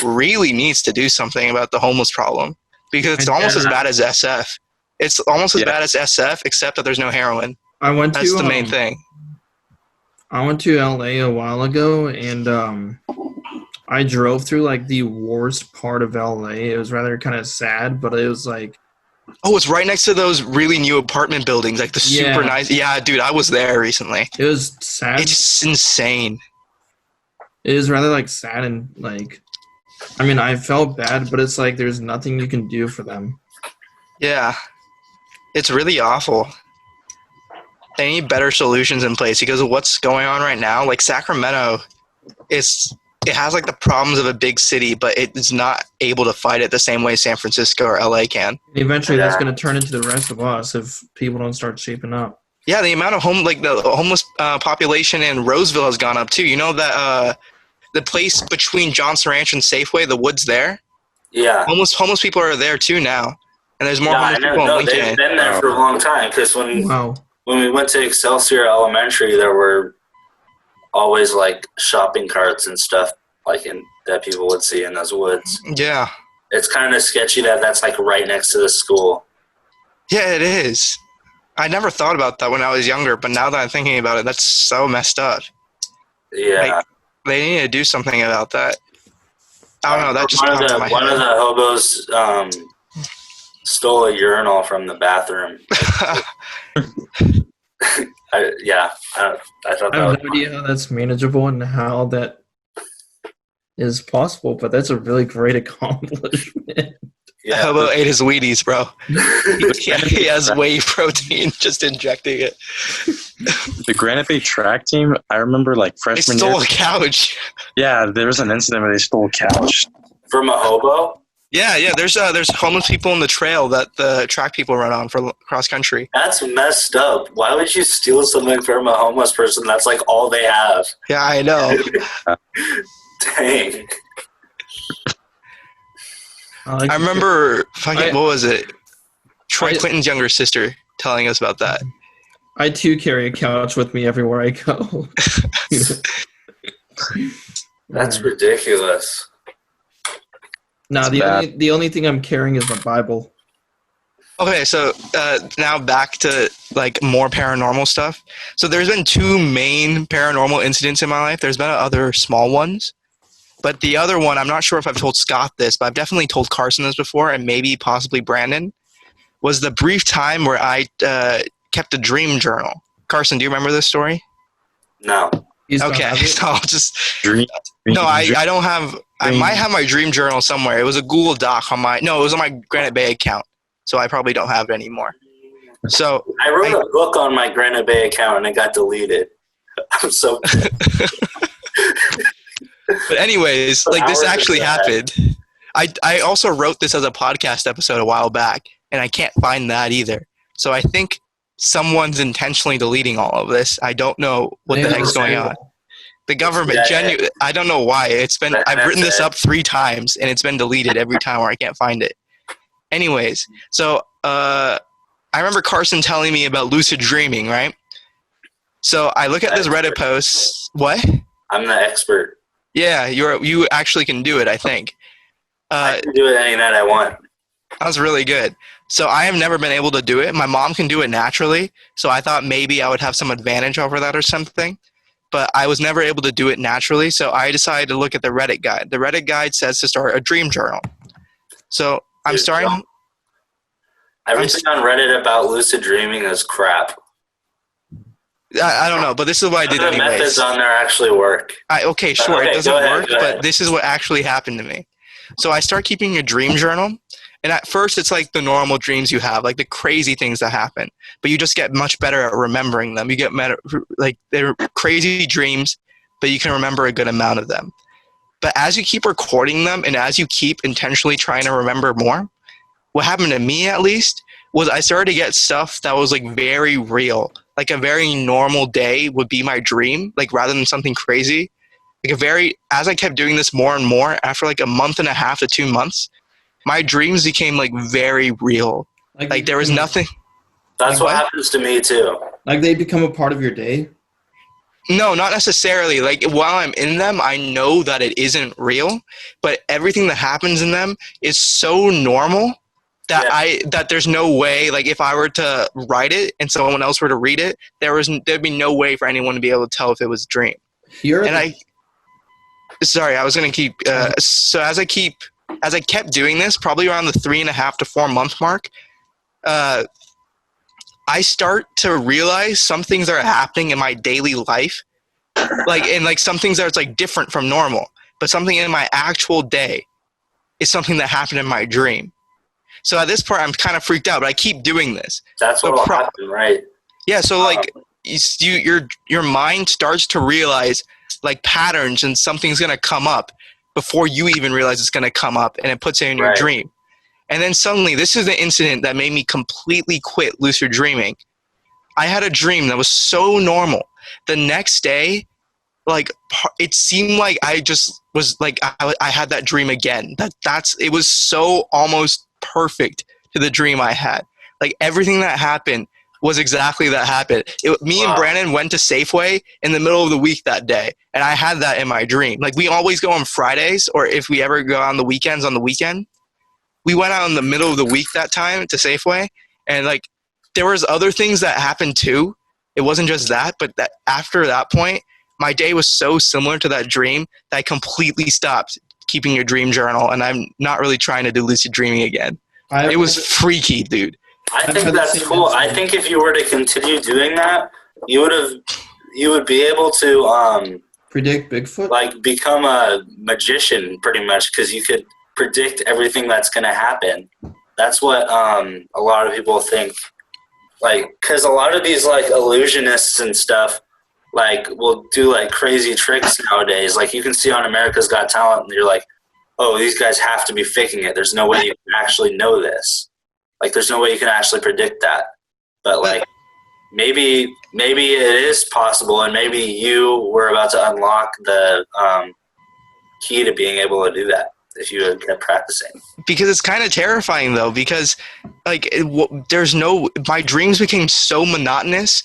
really needs to do something about the homeless problem because it's almost as bad as SF. It's almost as bad as SF, except that there's no heroin. That's the main thing. I went to LA a while ago, and I drove through like the worst part of LA. It was rather kind of sad, but it was like, oh, it's right next to those really new apartment buildings, like the super nice. Yeah, dude, I was there recently. It was sad. It's insane. It was rather like sad and like, I mean, I felt bad, but it's like there's nothing you can do for them. Yeah, it's really awful. They need better solutions in place because of what's going on right now. Like Sacramento, it has like the problems of a big city, but it's not able to fight it the same way San Francisco or LA can. Eventually, that's going to turn into the rest of us if people don't start shaping up. Yeah, the amount of the homeless population in Roseville has gone up too. You know that the place between Johnson Ranch and Safeway, the woods there. Yeah. Homeless people are there too now, and there's more homeless people in Lincoln. They've been there for a long time because when we went to Excelsior Elementary, there were always like shopping carts and stuff that people would see in those woods. Yeah. It's kind of sketchy that that's like right next to the school. Yeah, it is. I never thought about that when I was younger, but now that I'm thinking about it, that's so messed up. Yeah. Like, they need to do something about that. I don't know. That just one of the hobos stole a urinal from the bathroom. I thought I have no idea how that's manageable and how that is possible, but that's a really great accomplishment. Yeah. Hobo ate his Wheaties, bro. He has whey protein, just injecting it. The Granite Bay track team, I remember like freshman year. They stole a couch. Yeah, there was an incident where they stole a couch. From a hobo? Yeah. There's homeless people in the trail that the track people run on for cross country. That's messed up. Why would you steal something from a homeless person? That's like all they have. Yeah, I know. Dang. I remember what was it? Troy Clinton's younger sister telling us about that. I too carry a couch with me everywhere I go. That's ridiculous. No, the only thing I'm carrying is my Bible. Okay, so now back to like more paranormal stuff. So there's been 2 main paranormal incidents in my life. There's been other small ones. But the other one, I'm not sure if I've told Scott this, but I've definitely told Carson this before, and maybe possibly Brandon, was the brief time where I kept a dream journal. Carson, do you remember this story? No. Okay, so I'll just... No, I don't have... I might have my dream journal somewhere. It was a Google Doc on my... No, it was on my Granite Bay account, so I probably don't have it anymore. So I wrote a book on my Granite Bay account, and it got deleted. I'm so... But anyways, like this actually happened. I also wrote this as a podcast episode a while back, and I can't find that either. So I think someone's intentionally deleting all of this. I don't know what the heck's going on. The government, I don't know why. I've written this up 3 times, and it's been deleted every time where I can't find it. Anyways, so I remember Carson telling me about lucid dreaming, right? So I look at this Reddit post. What? I'm the expert. Yeah, you actually can do it, I think. I can do it any night I want. That's really good. So I have never been able to do it. My mom can do it naturally, so I thought maybe I would have some advantage over that or something. But I was never able to do it naturally, so I decided to look at the Reddit guide. The Reddit guide says to start a dream journal. So I'm starting... Everything on Reddit about lucid dreaming is crap. I don't know, but this is what I did None of the anyways. methods on there actually work. Okay, sure, Okay, it doesn't go ahead, work, go ahead. but this is what actually happened to me. So I start keeping a dream journal, and at first it's like the normal dreams you have, like the crazy things that happen, but you just get much better at remembering them. You get better, like they're crazy dreams, but you can remember a good amount of them. But as you keep recording them, and as you keep intentionally trying to remember more, what happened to me at least was I started to get stuff that was like very real. Like a very normal day would be my dream, like rather than something crazy. Like as I kept doing this more and more, after like a month and a half to 2 months, my dreams became like very real. Like there was nothing. That's what happens to me too. Like they become a part of your day? No, not necessarily. Like while I'm in them, I know that it isn't real, but everything that happens in them is so normal that that there's no way, like if I were to write it and someone else were to read it, there'd be no way for anyone to be able to tell if it was a dream. Sorry, I was going to keep, so as I kept doing this, probably around the 3.5 to 4 month mark, I start to realize some things are happening in my daily life, like some things that's like different from normal, but something in my actual day is something that happened in my dream. So at this part, I'm kind of freaked out, but I keep doing this. That's what will happen, right? Yeah, so like your mind starts to realize like patterns, and something's going to come up before you even realize it's going to come up, and it puts it in your dream. And then suddenly, this is the incident that made me completely quit lucid dreaming. I had a dream that was so normal. The next day, like it seemed like I just was like I had that dream again. It was so almost perfect to the dream I had. Like everything that happened was exactly that happened. Me and Brandon went to Safeway in the middle of the week that day, and I had that in my dream. Like we always go on Fridays, or if we ever go on the weekends on the weekend. We went out in the middle of the week that time to Safeway, and like there was other things that happened too. It wasn't just that, but that after that point, my day was so similar to that dream that I completely stopped keeping a dream journal, and I'm not really trying to do lucid dreaming again. It was freaky, dude. I think that's cool. I think if you were to continue doing that, you would be able to predict Bigfoot, like become a magician pretty much, because you could predict everything that's going to happen. That's what a lot of people think. Like, because a lot of these like illusionists and stuff like will do like crazy tricks nowadays. Like you can see on America's Got Talent, and you're like, oh, these guys have to be faking it. There's no way you can actually know this. Like, there's no way you can actually predict that. But like, maybe it is possible, and maybe you were about to unlock the key to being able to do that if you had kept practicing. Because it's kind of terrifying though, because like my dreams became so monotonous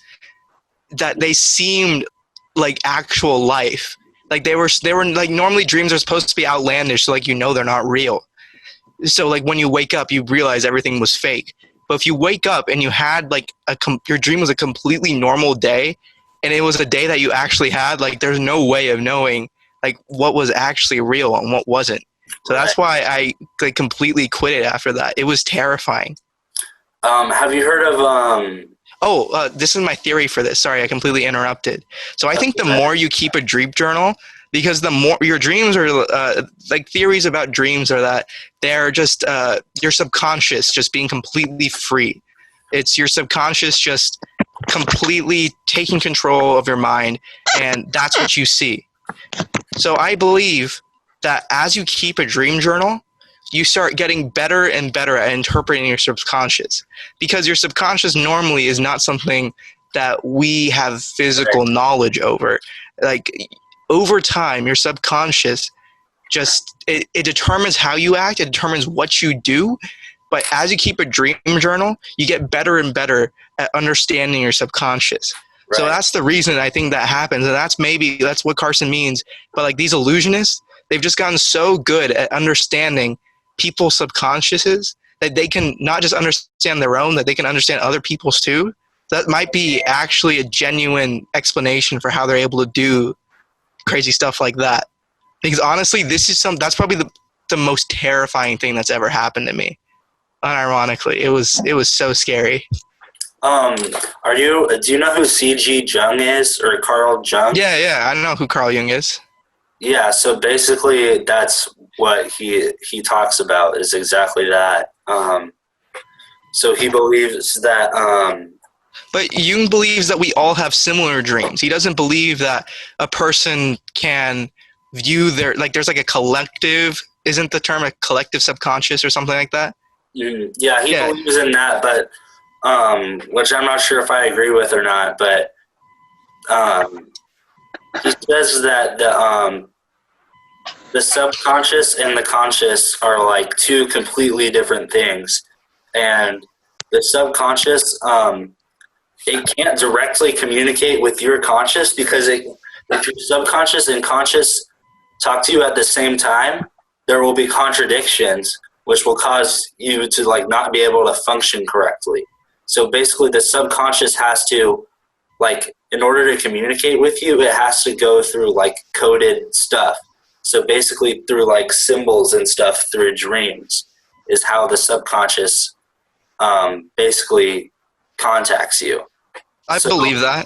that they seemed like actual life. Like they were like, normally dreams are supposed to be outlandish, so like they're not real. So like when you wake up, you realize everything was fake. But if you wake up and you had like your dream was a completely normal day, and it was a day that you actually had, like there's no way of knowing like what was actually real and what wasn't. So that's why I like completely quit it after that. It was terrifying. Have you heard of this is my theory for this. Sorry, I completely interrupted. So I think the more you keep a dream journal, because the more your dreams are like theories about dreams are that they're just your subconscious just being completely free. It's your subconscious just completely taking control of your mind, and that's what you see. So I believe that as you keep a dream journal, you start getting better and better at interpreting your subconscious, because your subconscious normally is not something that we have physical knowledge over. Like over time, your subconscious it determines how you act, it determines what you do. But as you keep a dream journal, you get better and better at understanding your subconscious. Right. So that's the reason I think that happens. And that's what Carson means. But like these illusionists, they've just gotten so good at understanding people's subconsciouses that they can not just understand their own, that they can understand other people's too. That might be actually a genuine explanation for how they're able to do crazy stuff like that. Because honestly, that's probably the most terrifying thing that's ever happened to me. unironically. It was so scary. Do you know who C.G. Jung is, or Carl Jung? Yeah, I know who Carl Jung is. Yeah, so basically that's what he talks about, is exactly that. So he believes that But Jung believes that we all have similar dreams. He doesn't believe that a person can view there's like a collective, isn't the term a collective subconscious or something like that? Yeah, he believes in that, but which I'm not sure if I agree with or not, but he says that the subconscious and the conscious are like two completely different things. And the subconscious, it can't directly communicate with your conscious, because if your subconscious and conscious talk to you at the same time, there will be contradictions, which will cause you to like not be able to function correctly. So basically the subconscious has to, like, in order to communicate with you, it has to go through like coded stuff. So basically through like symbols and stuff through dreams is how the subconscious basically contacts you. I believe that.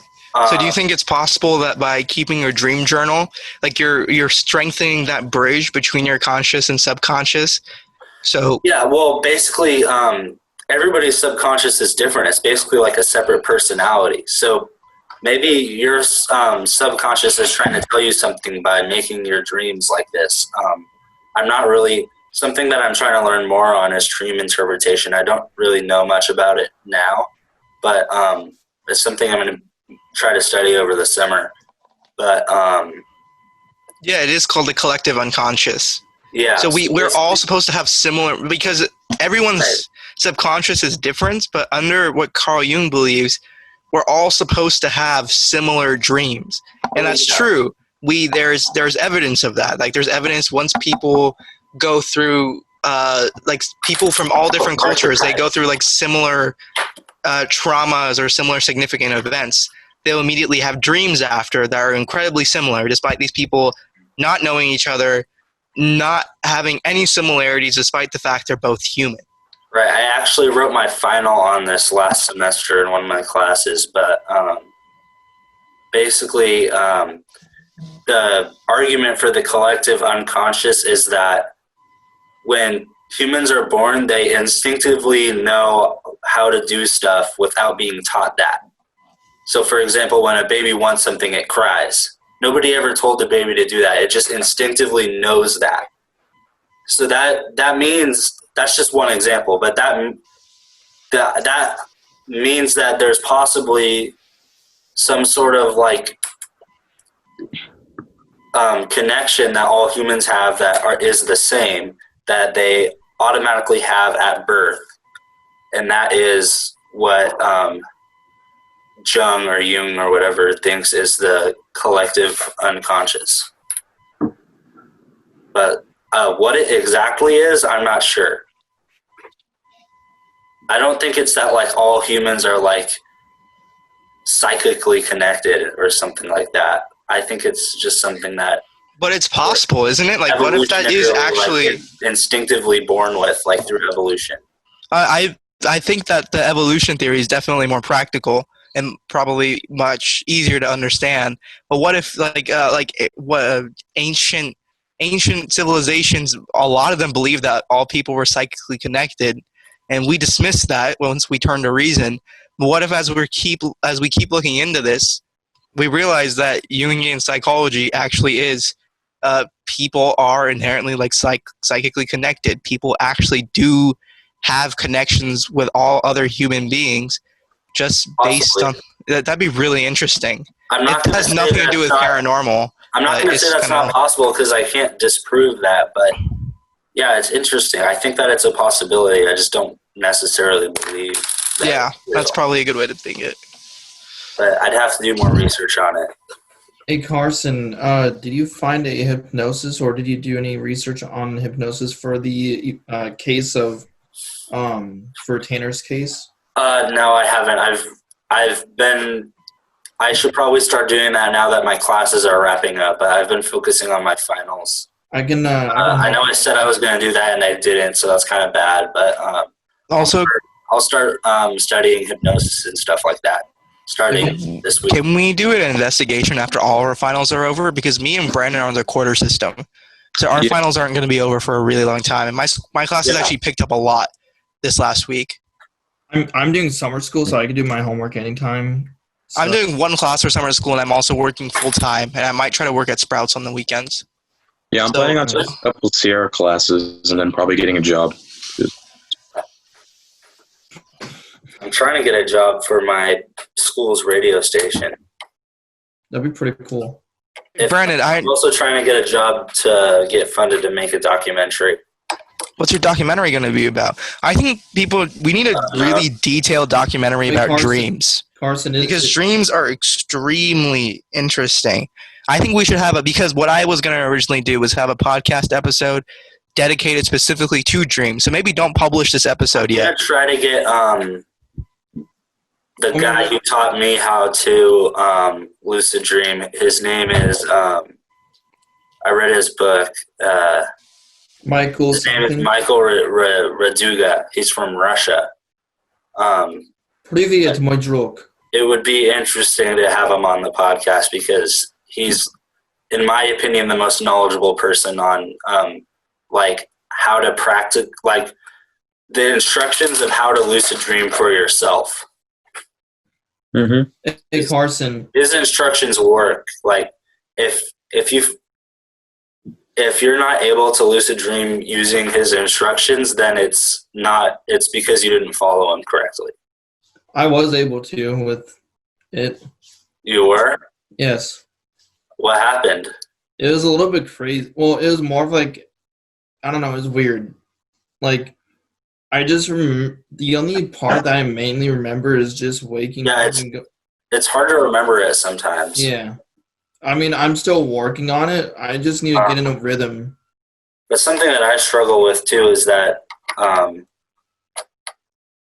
So do you think it's possible that by keeping your dream journal, like you're strengthening that bridge between your conscious and subconscious? So yeah, well, basically everybody's subconscious is different. It's basically like a separate personality. So maybe your subconscious is trying to tell you something by making your dreams like this. I'm not really, something that I'm trying to learn more on is dream interpretation. I don't really know much about it now, but it's something I'm going to try to study over the summer. But yeah, it is called the collective unconscious. Yeah. So we're all supposed to have similar, because everyone's subconscious is different, but under what Carl Jung believes, we're all supposed to have similar dreams. And that's true. There's evidence of that. Like there's evidence once people go through like people from all different cultures, they go through like similar traumas or similar significant events. They'll immediately have dreams after that are incredibly similar, despite these people not knowing each other, not having any similarities, despite the fact they're both human. Right. I actually wrote my final on this last semester in one of my classes, but basically the argument for the collective unconscious is that when humans are born, they instinctively know how to do stuff without being taught that. So, for example, when a baby wants something, it cries. Nobody ever told the baby to do that. It just instinctively knows that. So that means, that's just one example, but that means that there's possibly some sort of like connection that all humans have that is the same, that they automatically have at birth. And that is what Jung or Jung or whatever thinks is the collective unconscious. But what it exactly is, I'm not sure. I don't think it's that like all humans are like psychically connected or something like that. I think it's just something that. But it's possible, isn't it? Like, what if that is actually like instinctively born with, like through evolution? I think that the evolution theory is definitely more practical and probably much easier to understand. But what if ancient civilizations, a lot of them believe that all people were psychically connected, and we dismiss that once we turn to reason. But what if as we keep looking into this, we realize that Jungian psychology actually is people are inherently like psychically connected. People actually do have connections with all other human beings, just based on that'd be really interesting. It has nothing to do with paranormal. I'm not going to say that's not possible because I can't disprove that, but yeah, it's interesting. I think that it's a possibility. I just don't necessarily believe that. Yeah, that's probably a good way to think it. But I'd have to do more research on it. Hey Carson, did you find a hypnosis, or did you do any research on hypnosis for the case of for Tanner's case? No, I haven't. I should probably start doing that now that my classes are wrapping up. But I've been focusing on my finals. I know I said I was going to do that and I didn't, so that's kind of bad. But Also, I'll start studying hypnosis and stuff like that starting this week. can we do an investigation after all our finals are over? Because me and Brandon are on the quarter system. So our finals aren't going to be over for a really long time. And my class has actually picked up a lot this last week. I'm doing summer school, so I can do my homework anytime. So. I'm doing one class for summer school, and I'm also working full-time. And I might try to work at Sprouts on the weekends. Yeah, I'm planning on taking a couple Sierra classes and then probably getting a job. I'm trying to get a job for my school's radio station. That'd be pretty cool. Brandon, I'm also trying to get a job to get funded to make a documentary. What's your documentary going to be about? I think we need a really detailed documentary about dreams. Carson, because dreams are extremely interesting. I think we should have because what I was going to originally do was have a podcast episode dedicated specifically to dreams. So maybe don't publish this episode yet. I'm going to try to get the guy who taught me how to lucid dream. His name is, I read his book. Michael. His name is Michael Raduga. He's from Russia. Привет, мой друг. It would be interesting to have him on the podcast because he's, in my opinion, the most knowledgeable person on like how to practice, like the instructions of how to lucid dream for yourself. Mm-hmm. Hey, Carson. His instructions work. Like if you're not able to lucid dream using his instructions, then it's because you didn't follow him correctly. I was able to with it. You were? Yes. What happened? It was a little bit crazy. Well, it was more of like, I don't know, it was weird. Like, I just remember, the only part that I mainly remember is just waking up and it's hard to remember it sometimes. Yeah. I mean, I'm still working on it. I just need to get in a rhythm. But something that I struggle with, too, is that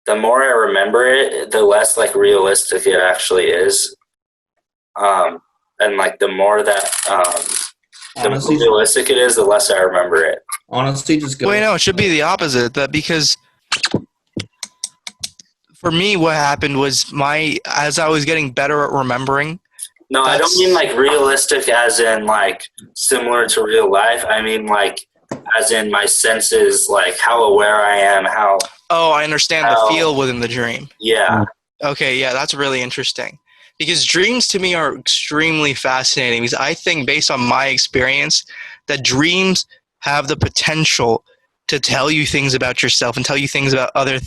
the more I remember it, the less, like, realistic it actually is. And, like, the more that the more realistic it is, the less I remember it. Honestly, just go. Wait, no, it should be the opposite. That because for me, what happened was as I was getting better at remembering. No, I don't mean like realistic as in like similar to real life. I mean like as in my senses, like how aware I am, how. Oh, I understand the feel within the dream. Yeah. Okay, yeah, that's really interesting. Because dreams to me are extremely fascinating because I think based on my experience that dreams have the potential to tell you things about yourself and tell you things about other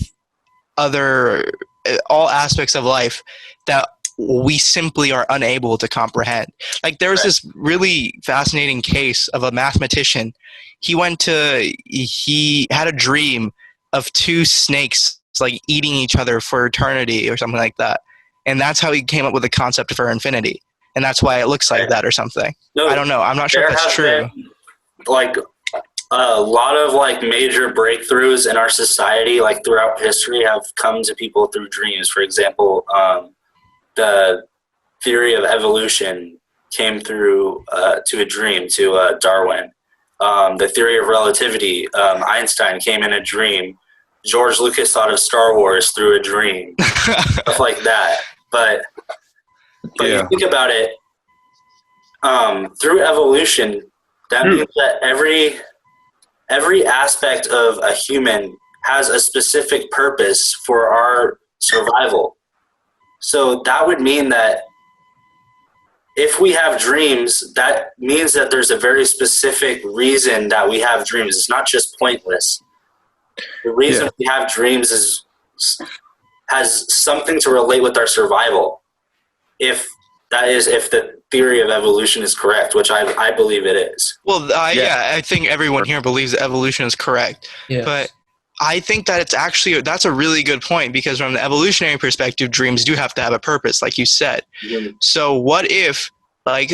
all aspects of life that we simply are unable to comprehend. Like there was this really fascinating case of a mathematician. He had a dream of two snakes like eating each other for eternity or something like that. And that's how he came up with the concept for infinity. And that's why it looks like that or something. No, I don't know. I'm not sure if that's true. Like a lot of like major breakthroughs in our society, like throughout history, have come to people through dreams. For example, the theory of evolution came through to a dream, to Darwin. The theory of relativity, Einstein came in a dream. George Lucas thought of Star Wars through a dream, stuff like that. But you think about it, through evolution, that means that every aspect of a human has a specific purpose for our survival. So that would mean that if we have dreams, that means that there's a very specific reason that we have dreams. It's not just pointless. The reason we have dreams has something to relate with our survival. If the theory of evolution is correct, which I believe it is. Well, I think everyone here believes that evolution is correct. Yes. But I think that that's a really good point because from the evolutionary perspective, dreams do have to have a purpose, like you said. Mm-hmm. So what if, like,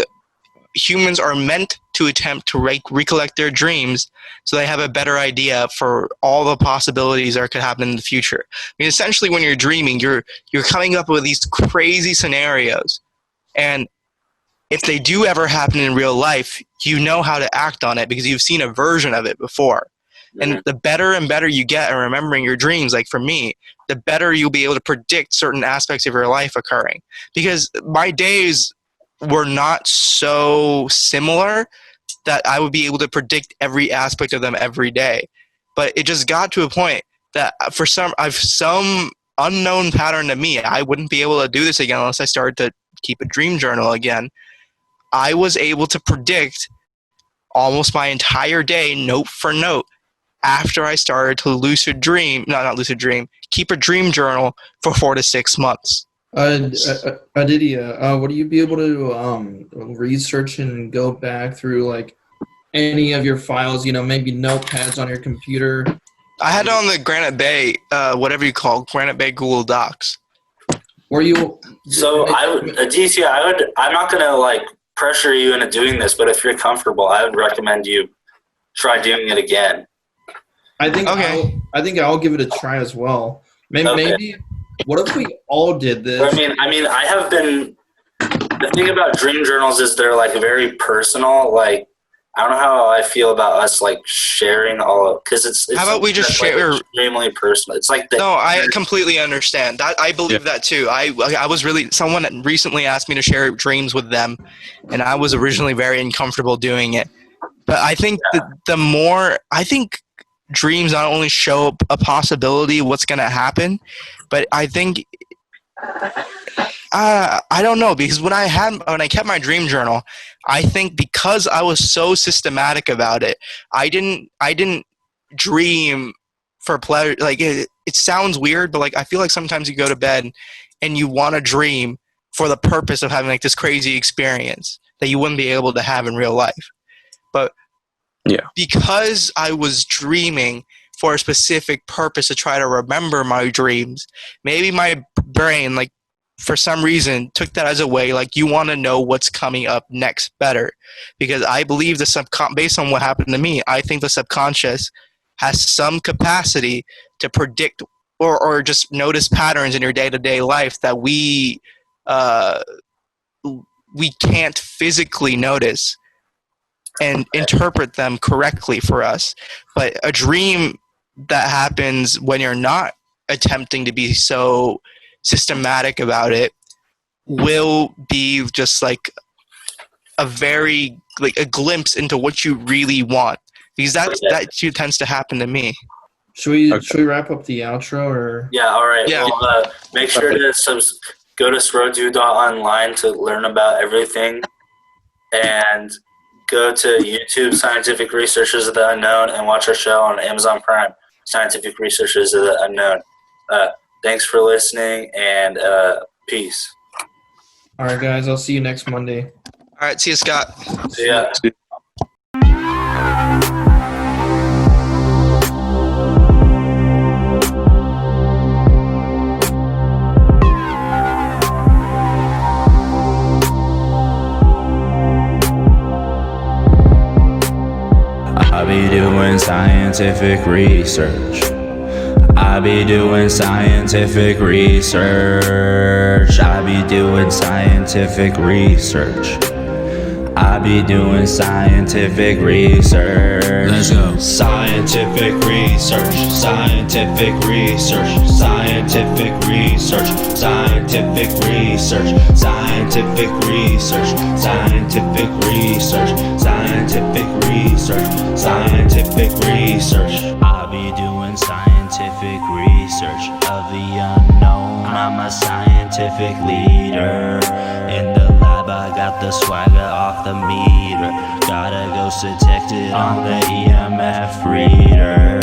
humans are meant to attempt to recollect their dreams so they have a better idea for all the possibilities that could happen in the future? I mean, essentially, when you're dreaming, you're coming up with these crazy scenarios. And if they do ever happen in real life, you know how to act on it because you've seen a version of it before. And the better and better you get at remembering your dreams, like for me, the better you'll be able to predict certain aspects of your life occurring. Because my days were not so similar that I would be able to predict every aspect of them every day. But it just got to a point that for some unknown pattern to me, I wouldn't be able to do this again unless I started to keep a dream journal again. I was able to predict almost my entire day, note for note, after I started to keep a dream journal for 4 to 6 months. Aditya, would you be able to research and go back through like any of your files, maybe notepads on your computer? I had it on the Granite Bay, whatever you call it, Granite Bay Google Docs. Were you? So Aditya, I'm not gonna like pressure you into doing this, but if you're comfortable, I would recommend you try doing it again. I think I'll give it a try as well. Maybe what if we all did this? I mean, I have been. The thing about dream journals is they're like very personal. Like, I don't know how I feel about us like sharing all of, because it's how about we just share? Like extremely personal. It's like no, I completely understand that. I believe that too. I was really, someone recently asked me to share dreams with them, and I was originally very uncomfortable doing it. But I think I think dreams not only show a possibility of what's going to happen, but I think I don't know, because when I kept my dream journal, I think because I was so systematic about it, I didn't dream for pleasure. Like it sounds weird, but like I feel like sometimes you go to bed and you want to dream for the purpose of having like this crazy experience that you wouldn't be able to have in real life. But because I was dreaming for a specific purpose to try to remember my dreams, maybe my brain, like, for some reason, took that as a way, like, you want to know what's coming up next better. Because I believe based on what happened to me, I think the subconscious has some capacity to predict or just notice patterns in your day-to-day life that we can't physically notice and interpret them correctly for us. But a dream that happens when you're not attempting to be so systematic about it will be just like a very, like, a glimpse into what you really want, because that tends to happen to me. Should we wrap up the outro, or? Yeah, all right. Yeah. Well, make sure to go to SROTU.online to learn about everything, and go to YouTube, Scientific Researchers of the Unknown, and watch our show on Amazon Prime, Scientific Researchers of the Unknown. Thanks for listening, and peace. All right, guys. I'll see you next Monday. All right, see you, Scott. See ya. I be doing scientific research. I be doing scientific research. I be doing scientific research. I be doing scientific research. Let's go. Scientific research. Scientific research. Scientific research. Scientific research. Scientific research. Scientific research. Scientific research. Scientific research. I be doing scientific research of the unknown. I'm a scientific leader. In the lab I got the swagger off the meter. Got a ghost detected on the EMF reader.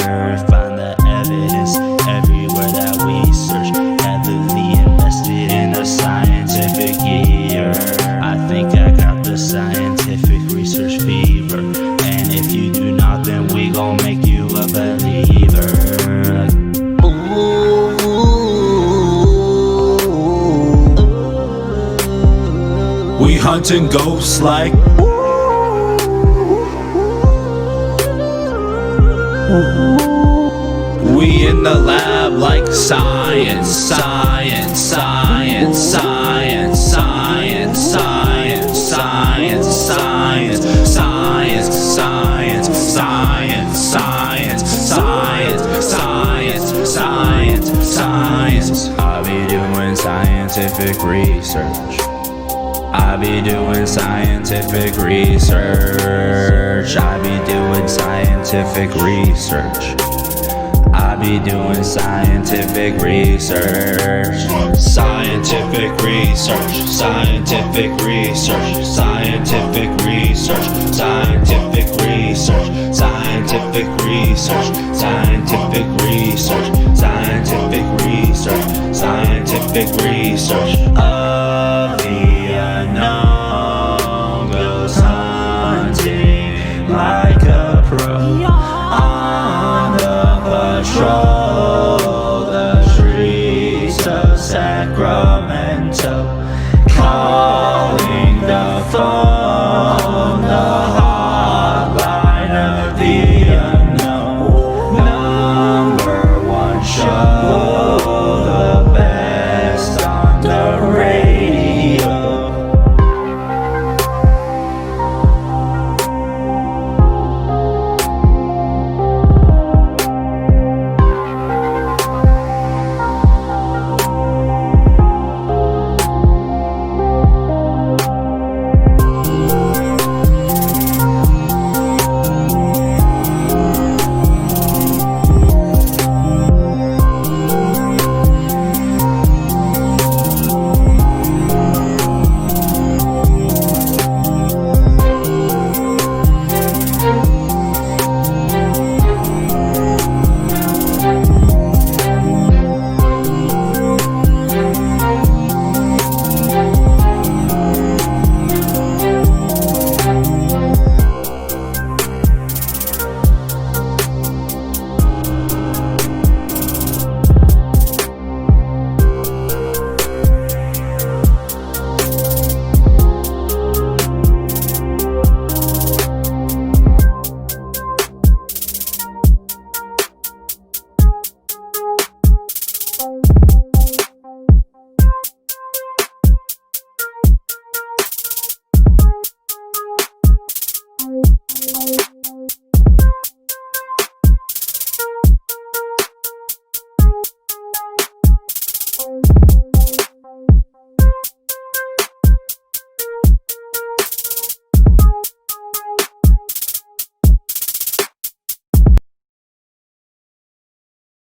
Find the evidence everywhere that we search. Heavily invested in the scientific year. I think I got the scientific research fever. And if you do not, then we gon' make you a believer. We hunting ghosts like we in the lab like science, science, science, science, science, science, science, science, science, science, science, science, be doing scientific research. I be doing scientific research. I be doing scientific research. I be doing scientific research. Scientific research. Scientific research. Scientific research. Scientific research. Scientific research. Scientific research. Scientific research. Scientific research of the unknown goes hunting like a pro on the patrol. The streets of Sacramento, calling the phone.